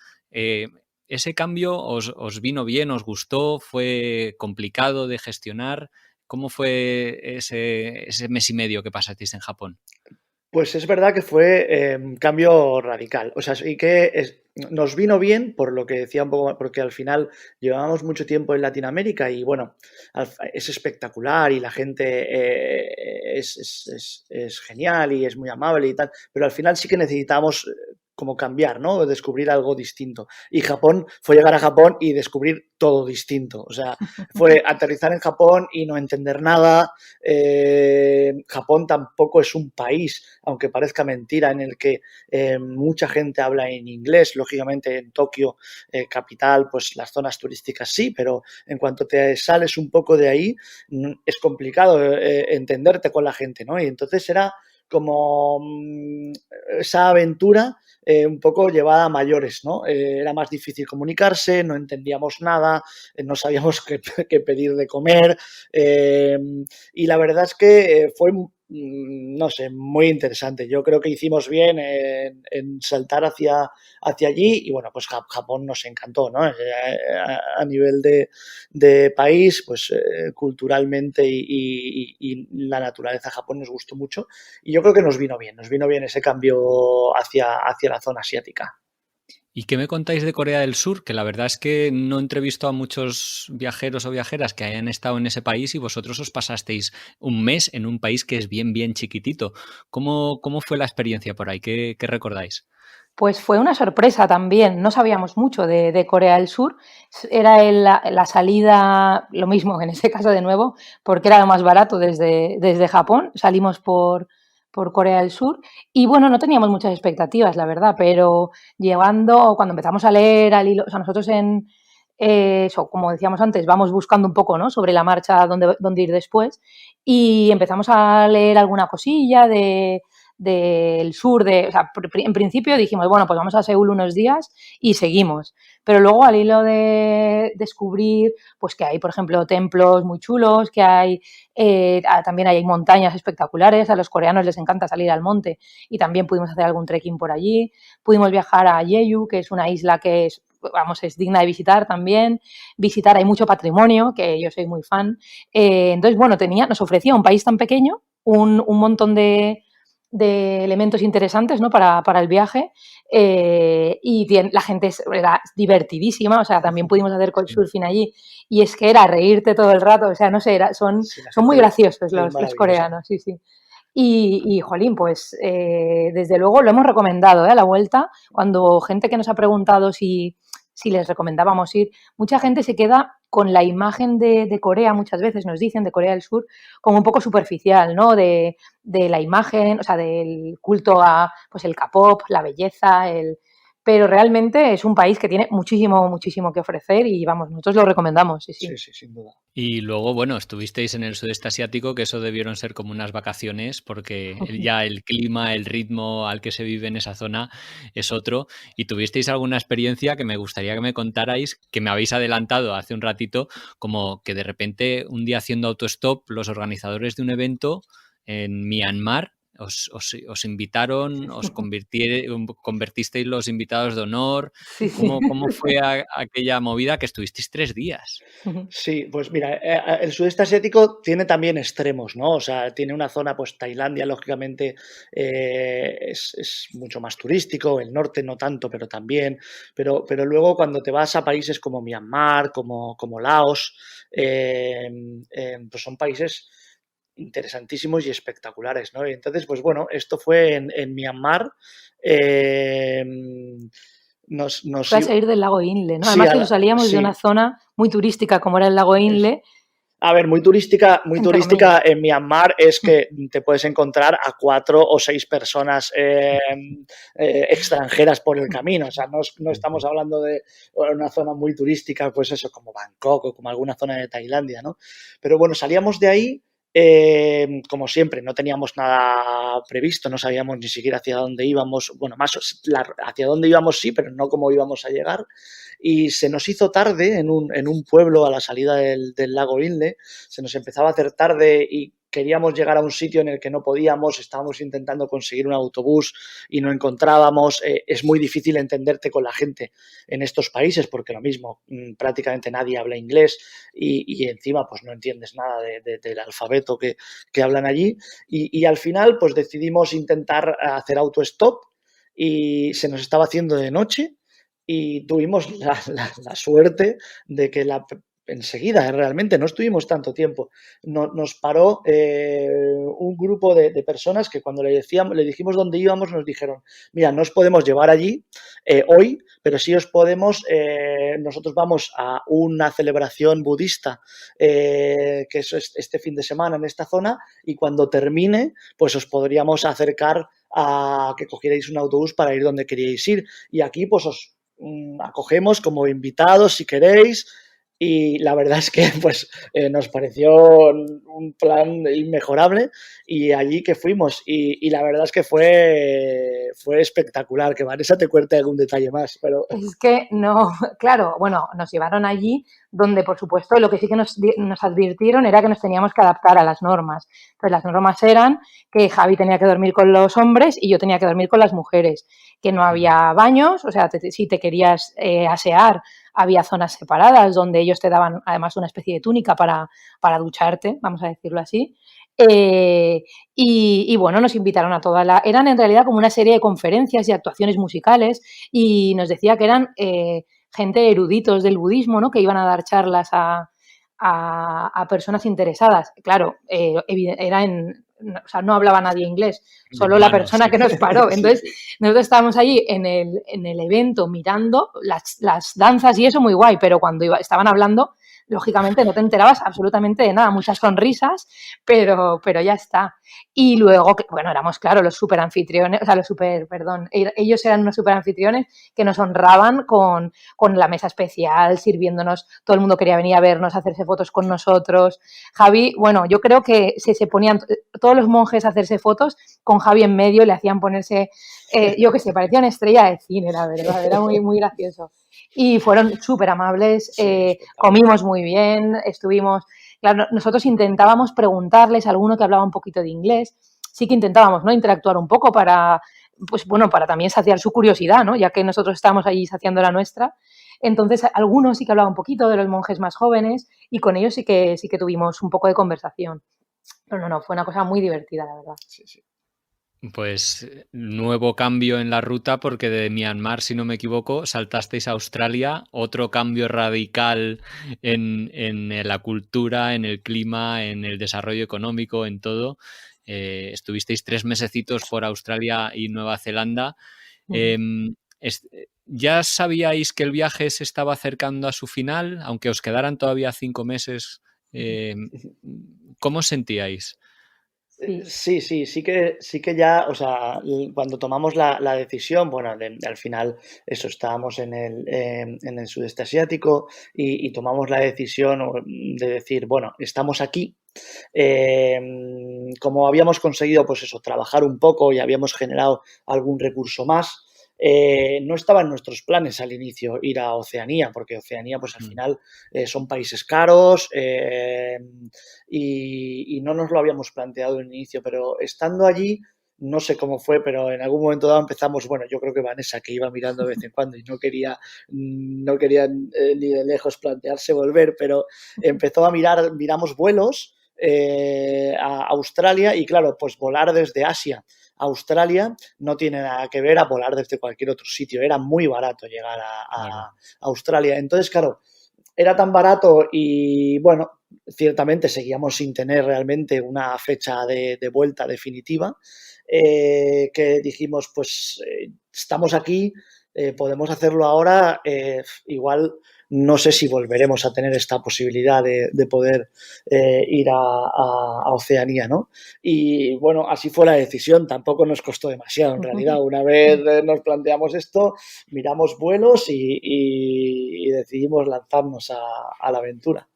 ¿ese cambio os vino bien, os gustó, fue complicado de gestionar? ¿Cómo fue ese mes y medio que pasasteis en Japón? Pues es verdad que fue un cambio radical. O sea, sí que nos vino bien por lo que decía un poco, porque al final llevábamos mucho tiempo en Latinoamérica y bueno, es espectacular y la gente es genial y es muy amable y tal, pero al final sí que necesitamos como cambiar, ¿no? Descubrir algo distinto. Y Japón fue llegar a Japón y descubrir todo distinto. O sea, fue aterrizar en Japón y no entender nada. Japón tampoco es un país, aunque parezca mentira, en el que mucha gente habla en inglés. Lógicamente en Tokio, capital, pues las zonas turísticas sí, pero en cuanto te sales un poco de ahí, es complicado entenderte con la gente, ¿no? Y entonces era como esa aventura un poco llevada a mayores, ¿no? Era más difícil comunicarse, no entendíamos nada, no sabíamos qué pedir de comer y la verdad es que fue, no sé, muy interesante. Yo creo que hicimos bien en saltar hacia allí y bueno, pues Japón nos encantó, ¿no? A nivel de país, pues culturalmente y la naturaleza de Japón nos gustó mucho y yo creo que nos vino bien ese cambio hacia la zona asiática. ¿Y qué me contáis de Corea del Sur? Que la verdad es que no entrevisto a muchos viajeros o viajeras que hayan estado en ese país y vosotros os pasasteis un mes en un país que es bien, bien chiquitito. ¿Cómo fue la experiencia por ahí? ¿Qué recordáis? Pues fue una sorpresa también, no sabíamos mucho de Corea del Sur, era la salida, lo mismo en este caso de nuevo, porque era lo más barato desde Japón, salimos por Corea del Sur y bueno, no teníamos muchas expectativas, la verdad, pero cuando empezamos a leer al hilo, o sea, nosotros eso, como decíamos antes, vamos buscando un poco, ¿no?, sobre la marcha dónde ir después y empezamos a leer alguna cosilla del sur, o sea, en principio dijimos, bueno, pues vamos a Seúl unos días y seguimos. Pero luego al hilo de descubrir, pues que hay, por ejemplo, templos muy chulos, que hay, también hay montañas espectaculares, a los coreanos les encanta salir al monte y también pudimos hacer algún trekking por allí. Pudimos viajar a Jeju, que es una isla que es digna de visitar también. Hay mucho patrimonio, que yo soy muy fan. Entonces, bueno, nos ofrecía un país tan pequeño, un montón de elementos interesantes, ¿no?, para el viaje y la gente era divertidísima, o sea, también pudimos hacer couchsurfing allí y es que era reírte todo el rato, o sea, no sé, son muy graciosos los coreanos, sí, sí. Jolín, pues desde luego lo hemos recomendado a la vuelta, cuando gente que nos ha preguntado si les recomendábamos ir, mucha gente se queda con la imagen de Corea, muchas veces nos dicen, de Corea del Sur, como un poco superficial, ¿no?, de la imagen, o sea, del culto a pues el K-pop, la belleza, pero realmente es un país que tiene muchísimo, muchísimo que ofrecer y vamos, nosotros lo recomendamos, sí, sí. Sí, sí, sin duda. Y luego, bueno, estuvisteis en el sudeste asiático, que eso debieron ser como unas vacaciones, porque ya el clima, el ritmo al que se vive en esa zona es otro. Y tuvisteis alguna experiencia que me gustaría que me contarais, que me habéis adelantado hace un ratito, como que de repente un día haciendo autostop, los organizadores de un evento en Myanmar os invitaron, convertisteis los invitados de honor. Sí, sí. ¿Cómo fue aquella movida que estuvisteis 3 días? Sí, pues mira, el sudeste asiático tiene también extremos, ¿no? O sea, tiene una zona, pues Tailandia, lógicamente, es mucho más turístico, el norte no tanto, pero también. Pero luego cuando te vas a países como Myanmar, como Laos, pues son países interesantísimos y espectaculares, ¿no? Y entonces, pues bueno, esto fue en Myanmar. Fue a salir del lago Inle, ¿no? Sí, Además que salíamos de una zona muy turística como era el lago Inle. A ver, muy turística en Myanmar es que te puedes encontrar a 4 o 6 personas extranjeras por el camino. O sea, no estamos hablando de una zona muy turística, pues eso, como Bangkok o como alguna zona de Tailandia, ¿no? Pero bueno, salíamos de ahí, como siempre, no teníamos nada previsto, no sabíamos ni siquiera hacia dónde íbamos. Bueno, más hacia dónde íbamos sí, pero no cómo íbamos a llegar. Y se nos hizo tarde en un pueblo a la salida del lago Inle, se nos empezaba a hacer tarde y queríamos llegar a un sitio en el que no podíamos, estábamos intentando conseguir un autobús y no encontrábamos. Es muy difícil entenderte con la gente en estos países porque lo mismo, prácticamente nadie habla inglés y encima pues no entiendes nada del alfabeto que hablan allí y al final pues decidimos intentar hacer autostop y se nos estaba haciendo de noche. Y tuvimos la suerte de que enseguida, realmente, no estuvimos tanto tiempo, nos paró un grupo de personas que cuando le dijimos dónde íbamos, nos dijeron, mira, no os podemos llevar allí hoy, pero sí os podemos, nosotros vamos a una celebración budista que es este fin de semana en esta zona y cuando termine, pues os podríamos acercar a que cogierais un autobús para ir donde queríais ir y aquí pues os acogemos como invitados si queréis y la verdad es que pues nos pareció un plan inmejorable y allí que fuimos y la verdad es que fue espectacular. Que Vanessa te cuente algún detalle más, pero... Es que no, claro, bueno, nos llevaron allí donde, por supuesto, lo que sí que nos advirtieron era que nos teníamos que adaptar a las normas. Entonces, las normas eran que Javi tenía que dormir con los hombres y yo tenía que dormir con las mujeres, que no había baños, o sea, si te querías asear, había zonas separadas donde ellos te daban además una especie de túnica para ducharte, vamos a decirlo así. Y bueno, nos invitaron a eran en realidad como una serie de conferencias y actuaciones musicales y nos decía que eran gente eruditos del budismo, ¿no?, que iban a dar charlas a personas interesadas. Claro, era o sea, no hablaba nadie inglés, De solo la mano, persona sí. que nos paró. Sí, Entonces, sí. nosotros estábamos allí en el evento mirando las danzas y eso muy guay, pero cuando estaban hablando, lógicamente no te enterabas absolutamente de nada, muchas sonrisas, pero ya está. Y luego, bueno, éramos, claro, los super anfitriones, o sea, perdón, ellos eran unos super anfitriones que nos honraban con la mesa especial, sirviéndonos, todo el mundo quería venir a vernos, a hacerse fotos con nosotros. Javi, bueno, yo creo que se ponían todos los monjes a hacerse fotos con Javi en medio, le hacían ponerse, yo qué sé, parecía una estrella de cine, la verdad, era muy, muy gracioso. Y fueron súper amables, Sí, espectacular. comimos muy bien, estuvimos, claro, nosotros intentábamos preguntarles a alguno que hablaba un poquito de inglés, sí que intentábamos, ¿no?, interactuar un poco para, pues bueno, para también saciar su curiosidad, ¿no?, ya que nosotros estábamos allí saciando la nuestra. Entonces, algunos sí que hablaban un poquito de los monjes más jóvenes y con ellos sí que tuvimos un poco de conversación. Pero no, fue una cosa muy divertida, la verdad. Sí, sí. Pues nuevo cambio en la ruta porque de Myanmar, si no me equivoco, saltasteis a Australia, otro cambio radical en la cultura, en el clima, en el desarrollo económico, en todo. Estuvisteis 3 mesecitos por Australia y Nueva Zelanda. Ujú. ¿Ya sabíais que el viaje se estaba acercando a su final, aunque os quedaran todavía 5 meses? ¿Cómo os sentíais? Sí. Sí que ya, o sea, cuando tomamos la decisión, bueno, al final, eso, estábamos en el sudeste asiático y tomamos la decisión de decir, bueno, estamos aquí. eh, Como habíamos conseguido, pues eso, trabajar un poco y habíamos generado algún recurso más, no estaba en nuestros planes al inicio ir a Oceanía, porque Oceanía, pues al Mm. final son países caros y no nos lo habíamos planteado en inicio, pero estando allí, no sé cómo fue, pero en algún momento dado empezamos, bueno, yo creo que Vanessa, que iba mirando de vez en cuando y no quería ni de lejos plantearse volver, pero empezó a miramos vuelos a Australia y claro, pues volar desde Asia a Australia no tiene nada que ver a volar desde cualquier otro sitio. Era muy barato llegar Claro. a Australia. Entonces, claro, era tan barato y bueno, ciertamente seguíamos sin tener realmente una fecha de vuelta definitiva, que dijimos, pues estamos aquí, podemos hacerlo ahora, igual no sé si volveremos a tener esta posibilidad de poder ir a Oceanía, ¿no? Y bueno, así fue la decisión, tampoco nos costó demasiado en realidad. Una vez nos planteamos esto, miramos vuelos y decidimos lanzarnos a la aventura.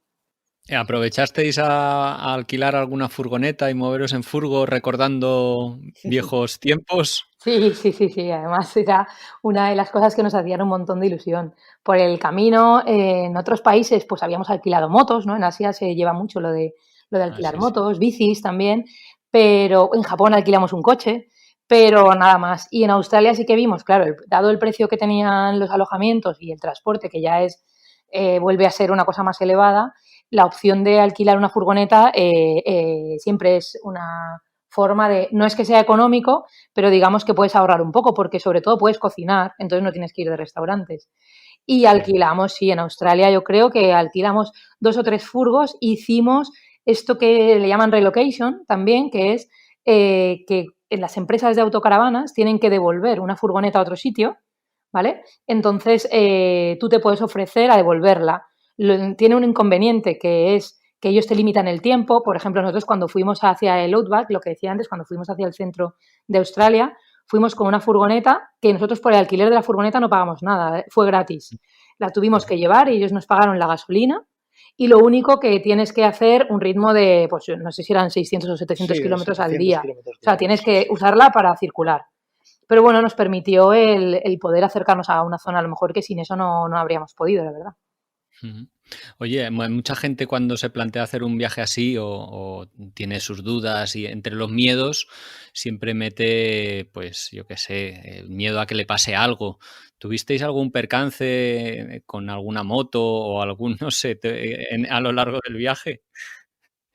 ¿Aprovechasteis a alquilar alguna furgoneta y moveros en furgo recordando viejos tiempos? Sí, sí, sí, sí. Además, era una de las cosas que nos hacían un montón de ilusión. Por el camino, en otros países, pues habíamos alquilado motos, ¿no? En Asia se lleva mucho lo de Ah, alquilar sí, sí. motos, bicis también, pero en Japón alquilamos un coche, pero nada más. Y en Australia sí que vimos, claro, dado el precio que tenían los alojamientos y el transporte, que ya vuelve a ser una cosa más elevada, la opción de alquilar una furgoneta siempre es una forma de, no es que sea económico, pero digamos que puedes ahorrar un poco, porque sobre todo puedes cocinar, entonces no tienes que ir de restaurantes. Y Sí. alquilamos, sí, en Australia yo creo que alquilamos 2 o 3 furgos, hicimos esto que le llaman relocation también, que es que en las empresas de autocaravanas tienen que devolver una furgoneta a otro sitio, ¿vale? Entonces tú te puedes ofrecer a devolverla. Tiene un inconveniente que es que ellos te limitan el tiempo. Por ejemplo, nosotros cuando fuimos hacia el Outback, lo que decía antes, cuando fuimos hacia el centro de Australia, fuimos con una furgoneta que nosotros por el alquiler de la furgoneta no pagamos nada, fue gratis. La tuvimos Ujú. que llevar y ellos nos pagaron la gasolina y lo único que tienes que hacer un ritmo de, pues no sé si eran 600 o 700 Sí, kilómetros al 700 día. kilómetros O sea, diarios, tienes sí, que sí. usarla para circular. Pero bueno, nos permitió el poder acercarnos a una zona a lo mejor que sin eso no habríamos podido, la verdad. Ujú. Oye, mucha gente cuando se plantea hacer un viaje así o tiene sus dudas y entre los miedos siempre mete, pues yo qué sé, el miedo a que le pase algo. ¿Tuvisteis algún percance con alguna moto o algún, no sé, a lo largo del viaje?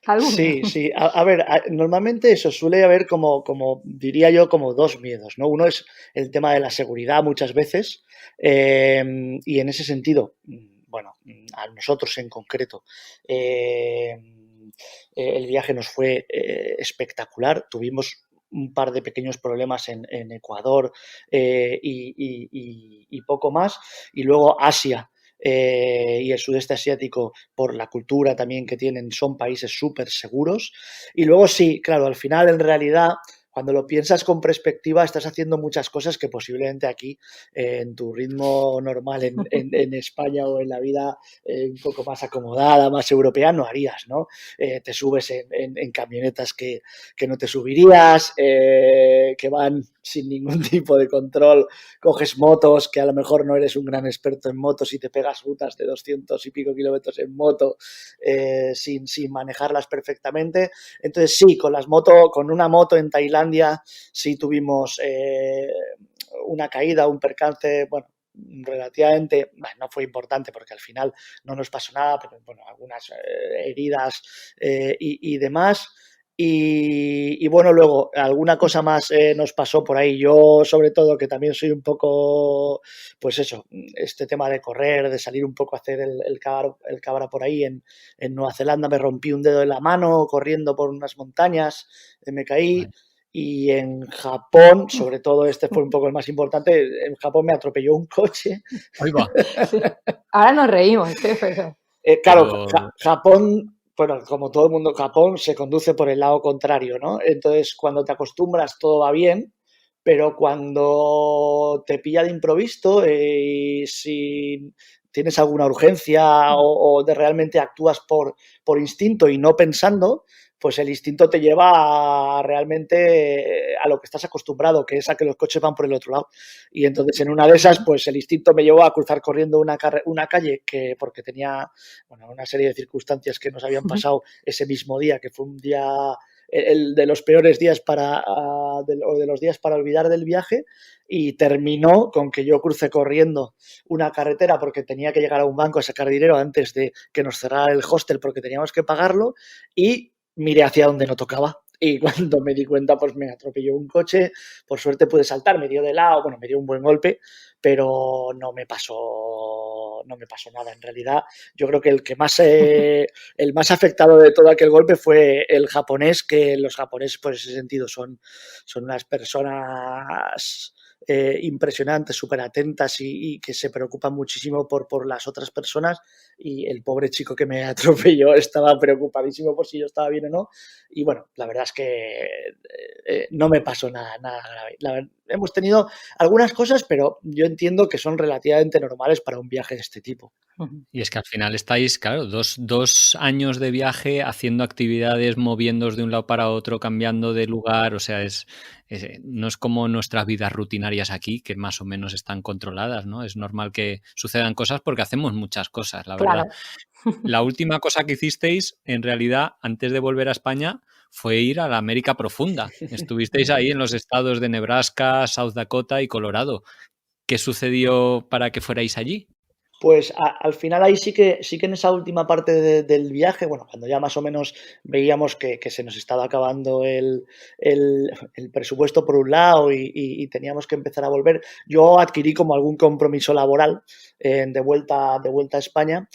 ¿Alguno? Sí, sí. A ver, normalmente eso suele haber como diría yo, como dos miedos, ¿no? Uno es el tema de la seguridad muchas veces, y en ese sentido, bueno, a nosotros en concreto, el viaje nos fue espectacular. Tuvimos un par de pequeños problemas en Ecuador y poco más. Y luego Asia y el sudeste asiático, por la cultura también que tienen, son países súper seguros. Y luego sí, claro, al final en realidad, cuando lo piensas con perspectiva, estás haciendo muchas cosas que posiblemente aquí, en tu ritmo normal en España o en la vida un poco más acomodada, más europea, no harías, ¿no? Te subes en camionetas que no te subirías, que van sin ningún tipo de control, coges motos que a lo mejor no eres un gran experto en motos y te pegas rutas de 200 y pico kilómetros en moto sin manejarlas perfectamente. Entonces sí, con una moto en Tailandia sí tuvimos una caída, un percance, bueno, relativamente, bueno, no fue importante porque al final no nos pasó nada, pero bueno, algunas heridas y demás. Y bueno, luego alguna cosa más nos pasó por ahí. Yo, sobre todo, que también soy un poco, pues eso, este tema de correr, de salir un poco a hacer el cabra por ahí. En Nueva Zelanda me rompí un dedo de la mano corriendo por unas montañas, me caí. Vale. Y en Japón, sobre todo este fue un poco el más importante, en Japón me atropelló un coche. Ahí va. Sí. Ahora nos reímos, pero... Claro, Pero Japón, bueno, como todo el mundo, Japón se conduce por el lado contrario, ¿no? Entonces, cuando te acostumbras todo va bien, pero cuando te pilla de improviso y si tienes alguna urgencia o de realmente actúas por instinto y no pensando, pues el instinto te lleva realmente a lo que estás acostumbrado, que es a que los coches van por el otro lado. Y entonces en una de esas, pues el instinto me llevó a cruzar corriendo una calle porque tenía, bueno, una serie de circunstancias que nos habían pasado ese mismo día, que fue un día, el de los peores días de los días para olvidar del viaje, y terminó con que yo crucé corriendo una carretera porque tenía que llegar a un banco a sacar dinero antes de que nos cerrara el hostel porque teníamos que pagarlo, y miré hacia donde no tocaba. Y cuando me di cuenta, pues me atropelló un coche. Por suerte pude saltar, me dio de lado, bueno, me dio un buen golpe, pero no me pasó nada. En realidad, yo creo que el más afectado de todo aquel golpe fue el japonés, que los japoneses, por ese sentido, son unas personas impresionantes, súper atentas y que se preocupan muchísimo por las otras personas. Y el pobre chico que me atropelló estaba preocupadísimo por si yo estaba bien o no. Y bueno, la verdad es que no me pasó nada grave. Hemos tenido algunas cosas, pero yo entiendo que son relativamente normales para un viaje de este tipo. y es que al final estáis, claro, dos años de viaje haciendo actividades, moviéndoos de un lado para otro, cambiando de lugar, o sea, no es como nuestras vidas rutinarias aquí, que más o menos están controladas, ¿no? Es normal que sucedan cosas porque hacemos muchas cosas, la verdad. Claro. La última cosa que hicisteis, en realidad, antes de volver a España, fue ir a la América profunda. Estuvisteis ahí en los estados de Nebraska, South Dakota y Colorado. ¿Qué sucedió para que fuerais allí? Pues al final ahí sí que en esa última parte del viaje, bueno, cuando ya más o menos veíamos que se nos estaba acabando el presupuesto por un lado y teníamos que empezar a volver, yo adquirí como algún compromiso laboral de vuelta a España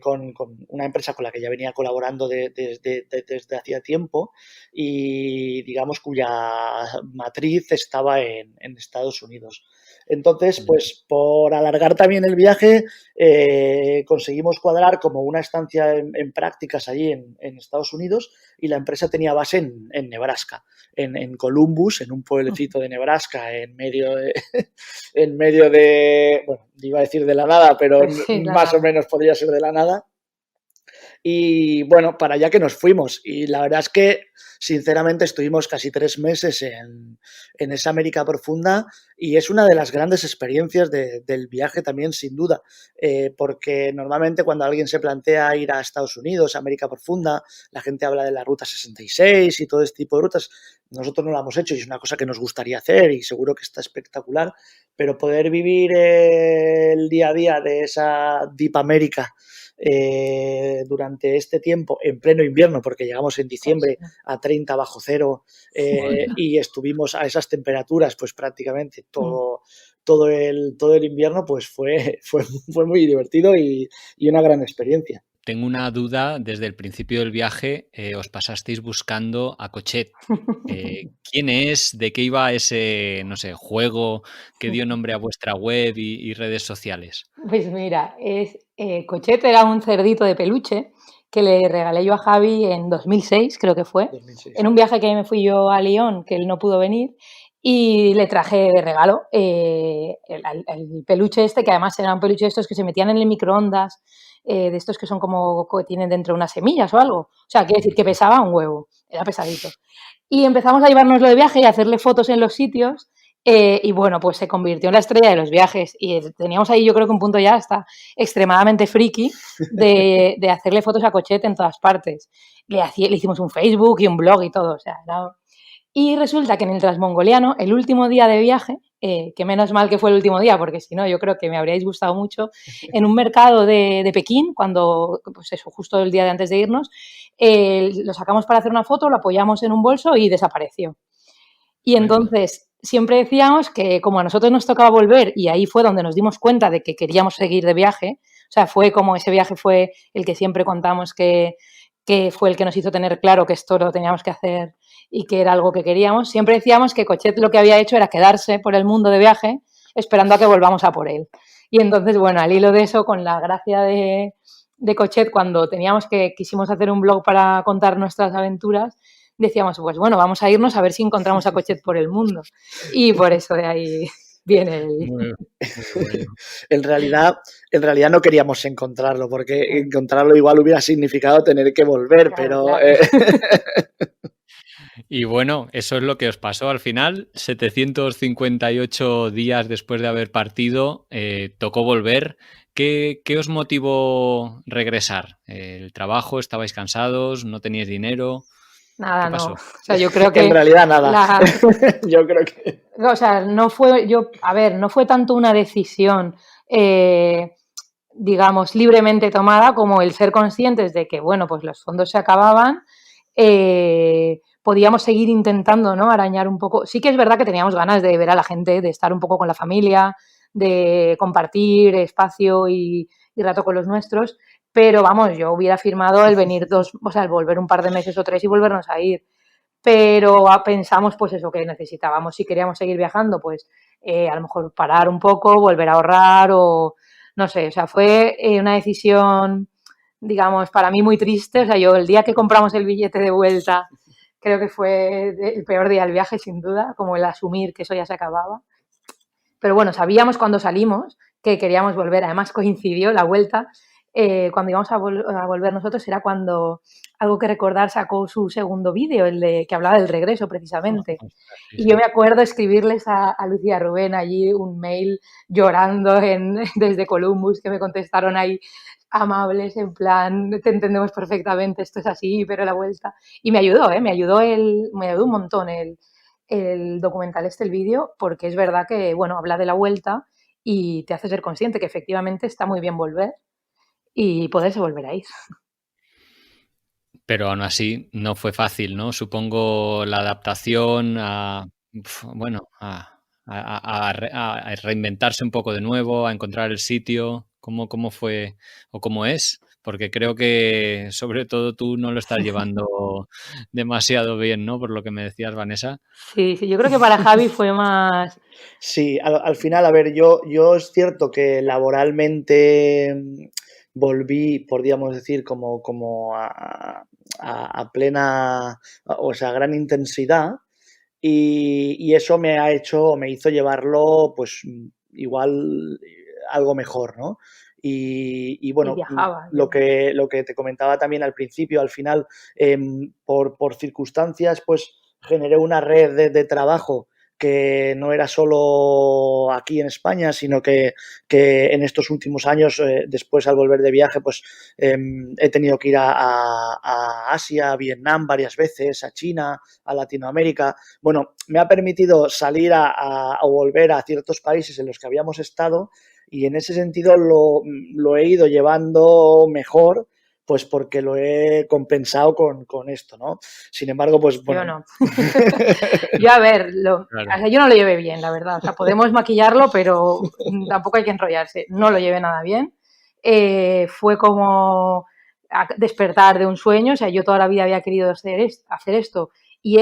con una empresa con la que ya venía colaborando desde hacía tiempo y digamos cuya matriz estaba en Estados Unidos. Entonces, pues por alargar también el viaje, conseguimos cuadrar como una estancia en prácticas allí en Estados Unidos, y la empresa tenía base en Nebraska, en Columbus, en un pueblecito de Nebraska, en medio de, bueno, iba a decir de la nada, pero Sí, más claro. o menos podría ser de la nada. Y bueno, para allá que nos fuimos. Y la verdad es que, sinceramente, estuvimos casi 3 meses en esa América profunda, y es una de las grandes experiencias del viaje también, sin duda. Porque normalmente cuando alguien se plantea ir a Estados Unidos, a América profunda, la gente habla de la Ruta 66 y todo este tipo de rutas. Nosotros no lo hemos hecho y es una cosa que nos gustaría hacer y seguro que está espectacular. Pero poder vivir el día a día de esa Deep America durante este tiempo, en pleno invierno, porque llegamos en diciembre a 30 bajo cero y estuvimos a esas temperaturas pues prácticamente todo el invierno, pues fue muy divertido y una gran experiencia. tengo una duda. Desde el principio del viaje os pasasteis buscando a Cochet. ¿Quién es? ¿De qué iba ese, no sé, juego que dio nombre a vuestra web y redes sociales? Pues mira, Cochet era un cerdito de peluche que le regalé yo a Javi en 2006, creo que fue, 2006. en un viaje que me fui yo a Lyon, que él no pudo venir, y le traje de regalo el peluche este, que además era un peluche de estos que se metían en el microondas, de estos que son como que tienen dentro unas semillas o algo. O sea, quiere decir que pesaba un huevo, era pesadito. Y empezamos a llevárnoslo de viaje y a hacerle fotos en los sitios. Y bueno, pues se convirtió en la estrella de los viajes y teníamos ahí yo creo que un punto ya hasta extremadamente friki de hacerle fotos a Cochet en todas partes. Le hicimos un Facebook y un blog y todo, o sea, Y resulta que en el Transmongoliano, el último día de viaje, que menos mal que fue el último día, porque si no yo creo que me habríais gustado mucho, en un mercado de Pekín, cuando, pues eso, justo el día de antes de irnos, lo sacamos para hacer una foto, lo apoyamos en un bolso y desapareció. Y entonces siempre decíamos que como a nosotros nos tocaba volver, y ahí fue donde nos dimos cuenta de que queríamos seguir de viaje, o sea, fue como ese viaje fue el que siempre contamos que fue el que nos hizo tener claro que esto lo teníamos que hacer y que era algo que queríamos, siempre decíamos que Cochet lo que había hecho era quedarse por el mundo de viaje esperando a que volvamos a por él. Y entonces, bueno, al hilo de eso, con la gracia de Cochet, cuando quisimos hacer un blog para contar nuestras aventuras, decíamos, pues bueno, vamos a irnos a ver si encontramos a Cochet por el mundo. Y por eso de ahí viene el... Muy bueno. En realidad no queríamos encontrarlo, porque encontrarlo igual hubiera significado tener que volver, Claro, pero... claro. Y bueno, eso es lo que os pasó al final. 758 días después de haber partido, tocó volver. ¿Qué os motivó regresar? ¿El trabajo? ¿Estabais cansados? ¿No teníais dinero? Nada, ¿Qué pasó? no. O sea, yo creo que... En realidad nada. Yo creo que... O sea, no fue tanto una decisión, digamos, libremente tomada como el ser conscientes de que, bueno, pues los fondos se acababan, podíamos seguir intentando, ¿no?, arañar un poco. Sí que es verdad que teníamos ganas de ver a la gente, de estar un poco con la familia, de compartir espacio y rato con los nuestros, pero vamos, yo hubiera firmado el venir el volver un par de meses o 3 y volvernos a ir. Pero pensamos, pues eso, que necesitábamos, si queríamos seguir viajando, pues a lo mejor parar un poco, volver a ahorrar o no sé, o sea, fue una decisión, digamos, para mí muy triste. O sea, yo el día que compramos el billete de vuelta, creo que fue el peor día del viaje, sin duda, como el asumir que eso ya se acababa. Pero bueno, sabíamos cuando salimos que queríamos volver, además coincidió la vuelta. Cuando íbamos a volver nosotros era cuando Algo que Recordar sacó su segundo vídeo, que hablaba del regreso precisamente. Y yo me acuerdo escribirles a Lucía Rubén allí un mail llorando desde Columbus, que me contestaron ahí amables, en plan, te entendemos perfectamente, esto es así, pero la vuelta. Y me ayudó, me ayudó un montón el documental el vídeo, porque es verdad que, bueno, habla de la vuelta y te hace ser consciente que efectivamente está muy bien volver y poderse volver a ir. Pero aún así no fue fácil, ¿no? Supongo la adaptación a reinventarse un poco de nuevo, a encontrar el sitio. ¿Cómo fue o cómo es? Porque creo que sobre todo tú no lo estás llevando demasiado bien, ¿no? Por lo que me decías, Vanessa. Sí, yo creo que para Javi fue más... Sí, al final, a ver, yo es cierto que laboralmente volví, podríamos decir, como a plena, o sea, gran intensidad, y eso me hizo llevarlo, pues, igual algo mejor, ¿no? Y bueno, viajaba, lo que te comentaba también al principio, al final, por circunstancias, pues generé una red de trabajo que no era solo aquí en España, sino que en estos últimos años, después al volver de viaje, pues he tenido que ir a Asia, a Vietnam varias veces, a China, a Latinoamérica. Bueno, me ha permitido salir o volver a ciertos países en los que habíamos estado, y en ese sentido lo he ido llevando mejor, pues porque lo he compensado con esto, ¿no? Sin embargo, pues bueno. Yo no. Yo, a ver, claro. O sea, yo no lo llevé bien, la verdad. O sea, podemos maquillarlo, pero tampoco hay que enrollarse. No lo llevé nada bien. Fue como despertar de un sueño. O sea, yo toda la vida había querido hacer esto y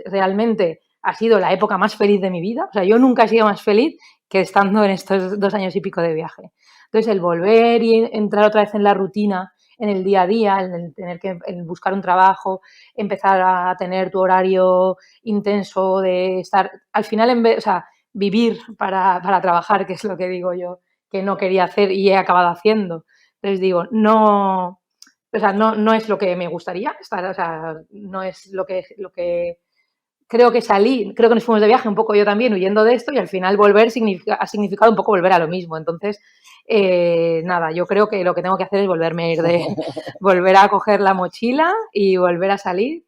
realmente ha sido la época más feliz de mi vida. O sea, yo nunca he sido más feliz que estando en estos 2 años y pico de viaje. Entonces, el volver y entrar otra vez en la rutina, en el día a día, en tener que buscar un trabajo, empezar a tener tu horario intenso de estar, al final, o sea, vivir para trabajar, que es lo que digo yo, que no quería hacer y he acabado haciendo. Entonces digo, no, o sea, no es lo que me gustaría estar, o sea, no es lo que creo que nos fuimos de viaje un poco yo también huyendo de esto y al final volver ha significado un poco volver a lo mismo. Entonces, nada, yo creo que lo que tengo que hacer es volver a coger la mochila y volver a salir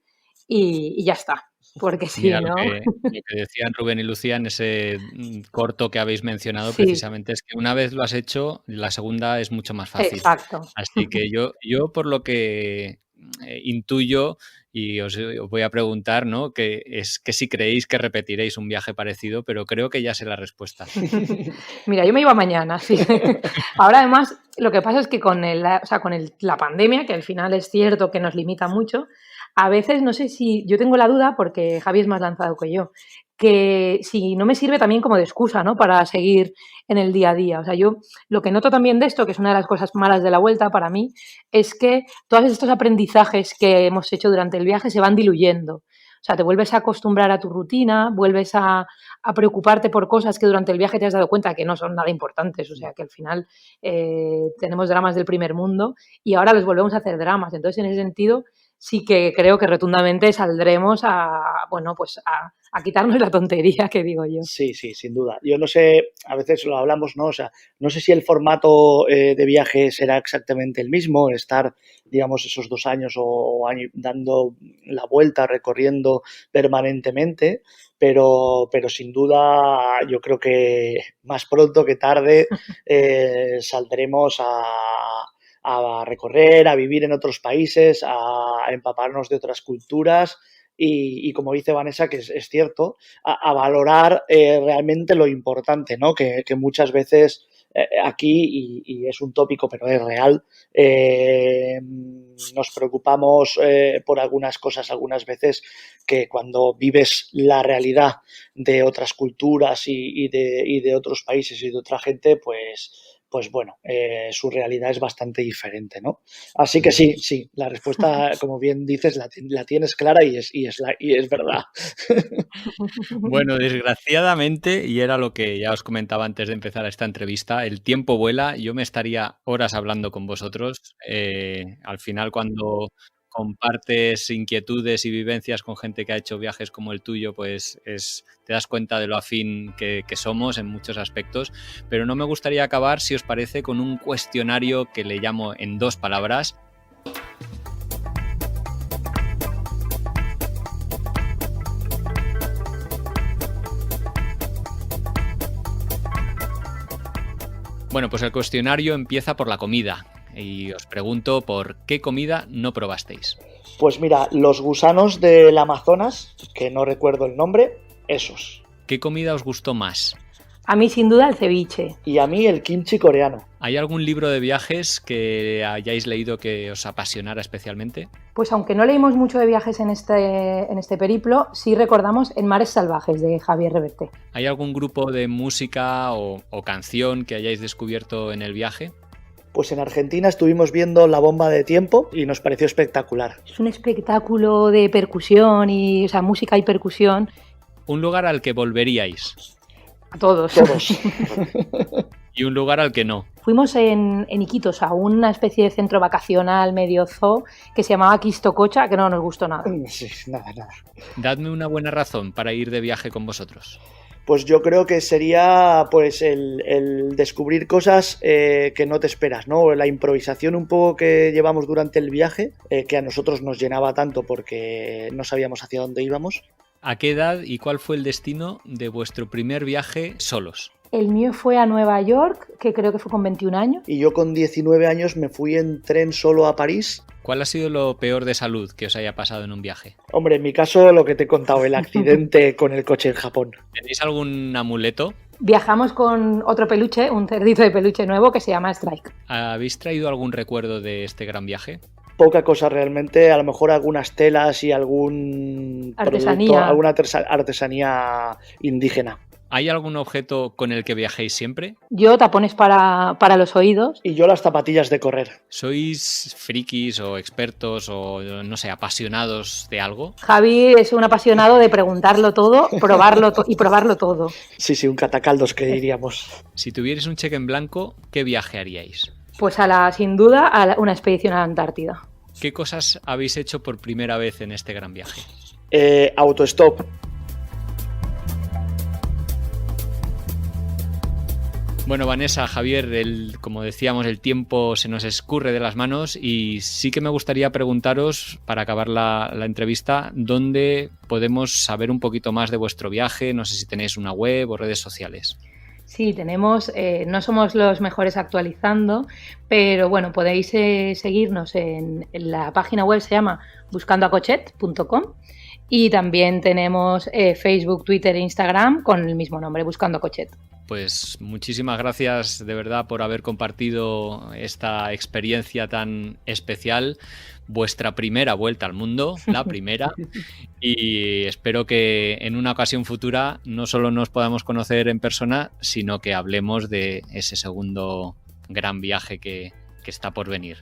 y ya está. Porque sí, Mira, ¿no? lo que decían Rubén y Lucía en ese corto que habéis mencionado, Sí. precisamente, es que una vez lo has hecho, la segunda es mucho más fácil. Exacto. Así que yo por lo que intuyo, y os voy a preguntar, ¿no? Que si creéis que repetiréis un viaje parecido, pero creo que ya sé la respuesta. Mira, yo me iba mañana, sí. Ahora, además, lo que pasa es que con la pandemia, que al final es cierto que nos limita mucho, a veces no sé si, yo tengo la duda, porque Javi es más lanzado que yo, que si no me sirve también como de excusa, ¿no? Para seguir en el día a día. O sea, yo lo que noto también de esto, que es una de las cosas malas de la vuelta para mí, es que todos estos aprendizajes que hemos hecho durante el viaje se van diluyendo. O sea, te vuelves a acostumbrar a tu rutina, vuelves a preocuparte por cosas que durante el viaje te has dado cuenta que no son nada importantes. O sea, que al final tenemos dramas del primer mundo y ahora les volvemos a hacer dramas. Entonces, en ese sentido, sí que creo que rotundamente saldremos a quitarnos la tontería que digo yo. Sí, sin duda. Yo no sé, a veces lo hablamos, ¿no? O sea, no sé si el formato de viaje será exactamente el mismo, estar, digamos, esos 2 años o año dando la vuelta, recorriendo permanentemente, pero sin duda yo creo que más pronto que tarde saldremos a recorrer, a vivir en otros países, a empaparnos de otras culturas y como dice Vanessa, que es cierto, a valorar realmente lo importante, ¿no? Que muchas veces aquí, y es un tópico, pero es real, nos preocupamos por algunas cosas algunas veces que cuando vives la realidad de otras culturas y de otros países y de otra gente, pues bueno, su realidad es bastante diferente, ¿no? Así que sí, la respuesta, como bien dices, la tienes clara y es verdad. Bueno, desgraciadamente, y era lo que ya os comentaba antes de empezar esta entrevista, el tiempo vuela, yo me estaría horas hablando con vosotros. Al final, cuando compartes inquietudes y vivencias con gente que ha hecho viajes como el tuyo, pues te das cuenta de lo afín que somos en muchos aspectos, pero no me gustaría acabar, si os parece, con un cuestionario que le llamo en 2 palabras. Bueno, pues el cuestionario empieza por la comida y os pregunto por qué comida no probasteis. Pues mira, los gusanos del Amazonas, que no recuerdo el nombre, esos. ¿Qué comida os gustó más? A mí, sin duda, el ceviche. Y a mí el kimchi coreano. ¿Hay algún libro de viajes que hayáis leído que os apasionara especialmente? Pues aunque no leímos mucho de viajes en este periplo, sí recordamos En mares salvajes, de Javier Reverte. ¿Hay algún grupo de música o canción que hayáis descubierto en el viaje? Pues en Argentina estuvimos viendo La Bomba de Tiempo y nos pareció espectacular. Es un espectáculo de percusión música y percusión. ¿Un lugar al que volveríais? A todos. ¿Y un lugar al que no? Fuimos en Iquitos a una especie de centro vacacional medio zoo que se llamaba Quistococha, que no nos gustó nada. Sí, nada. Dadme una buena razón para ir de viaje con vosotros. Pues yo creo que sería pues el descubrir cosas que no te esperas, ¿no? La improvisación un poco que llevamos durante el viaje, que a nosotros nos llenaba tanto porque no sabíamos hacia dónde íbamos. ¿A qué edad y cuál fue el destino de vuestro primer viaje solos? El mío fue a Nueva York, que creo que fue con 21 años. Y yo con 19 años me fui en tren solo a París. ¿Cuál ha sido lo peor de salud que os haya pasado en un viaje? Hombre, en mi caso lo que te he contado, el accidente con el coche en Japón. ¿Tenéis algún amuleto? Viajamos con otro peluche, un cerdito de peluche nuevo que se llama Strike. ¿Habéis traído algún recuerdo de este gran viaje? Poca cosa realmente, a lo mejor algunas telas y algún producto, alguna artesanía indígena. ¿Hay algún objeto con el que viajéis siempre? Yo tapones para los oídos. Y yo las zapatillas de correr. ¿Sois frikis o expertos o, no sé, apasionados de algo? Javi es un apasionado de preguntarlo todo, y probarlo todo. Sí, un catacaldos que diríamos. Si tuvierais un cheque en blanco, ¿qué viaje haríais? Pues sin duda, a una expedición a la Antártida. ¿Qué cosas habéis hecho por primera vez en este gran viaje? Autostop. Bueno, Vanessa, Javier, como decíamos, el tiempo se nos escurre de las manos y sí que me gustaría preguntaros, para acabar la entrevista, ¿dónde podemos saber un poquito más de vuestro viaje? No sé si tenéis una web o redes sociales. Sí, tenemos, no somos los mejores actualizando, pero bueno, podéis seguirnos en la página web, se llama buscandoacochet.com, y también tenemos Facebook, Twitter e Instagram con el mismo nombre, Buscando a Cochet. Pues muchísimas gracias de verdad por haber compartido esta experiencia tan especial, vuestra primera vuelta al mundo, la primera, y espero que en una ocasión futura no solo nos podamos conocer en persona, sino que hablemos de ese segundo gran viaje que está por venir.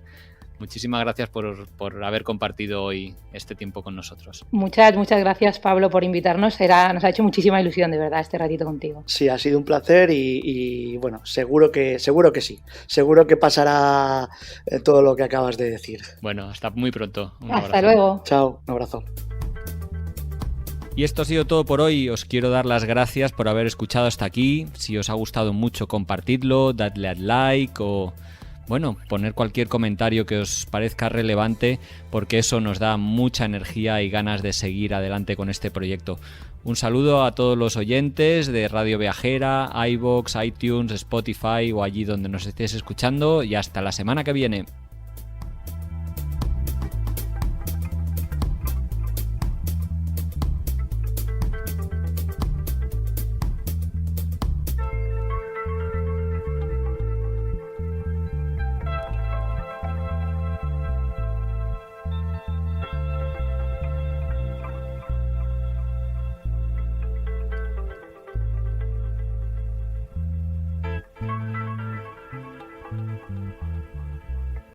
Muchísimas gracias por haber compartido hoy este tiempo con nosotros. Muchas gracias, Pablo, por invitarnos. Nos ha hecho muchísima ilusión, de verdad, este ratito contigo. Sí, ha sido un placer y bueno, seguro que sí. Seguro que pasará todo lo que acabas de decir. Bueno, hasta muy pronto. Hasta luego. Chao, un abrazo. Y esto ha sido todo por hoy. Os quiero dar las gracias por haber escuchado hasta aquí. Si os ha gustado mucho, compartidlo, dadle al like o... bueno, poner cualquier comentario que os parezca relevante, porque eso nos da mucha energía y ganas de seguir adelante con este proyecto. Un saludo a todos los oyentes de Radio Viajera, iVoox, iTunes, Spotify o allí donde nos estéis escuchando y hasta la semana que viene.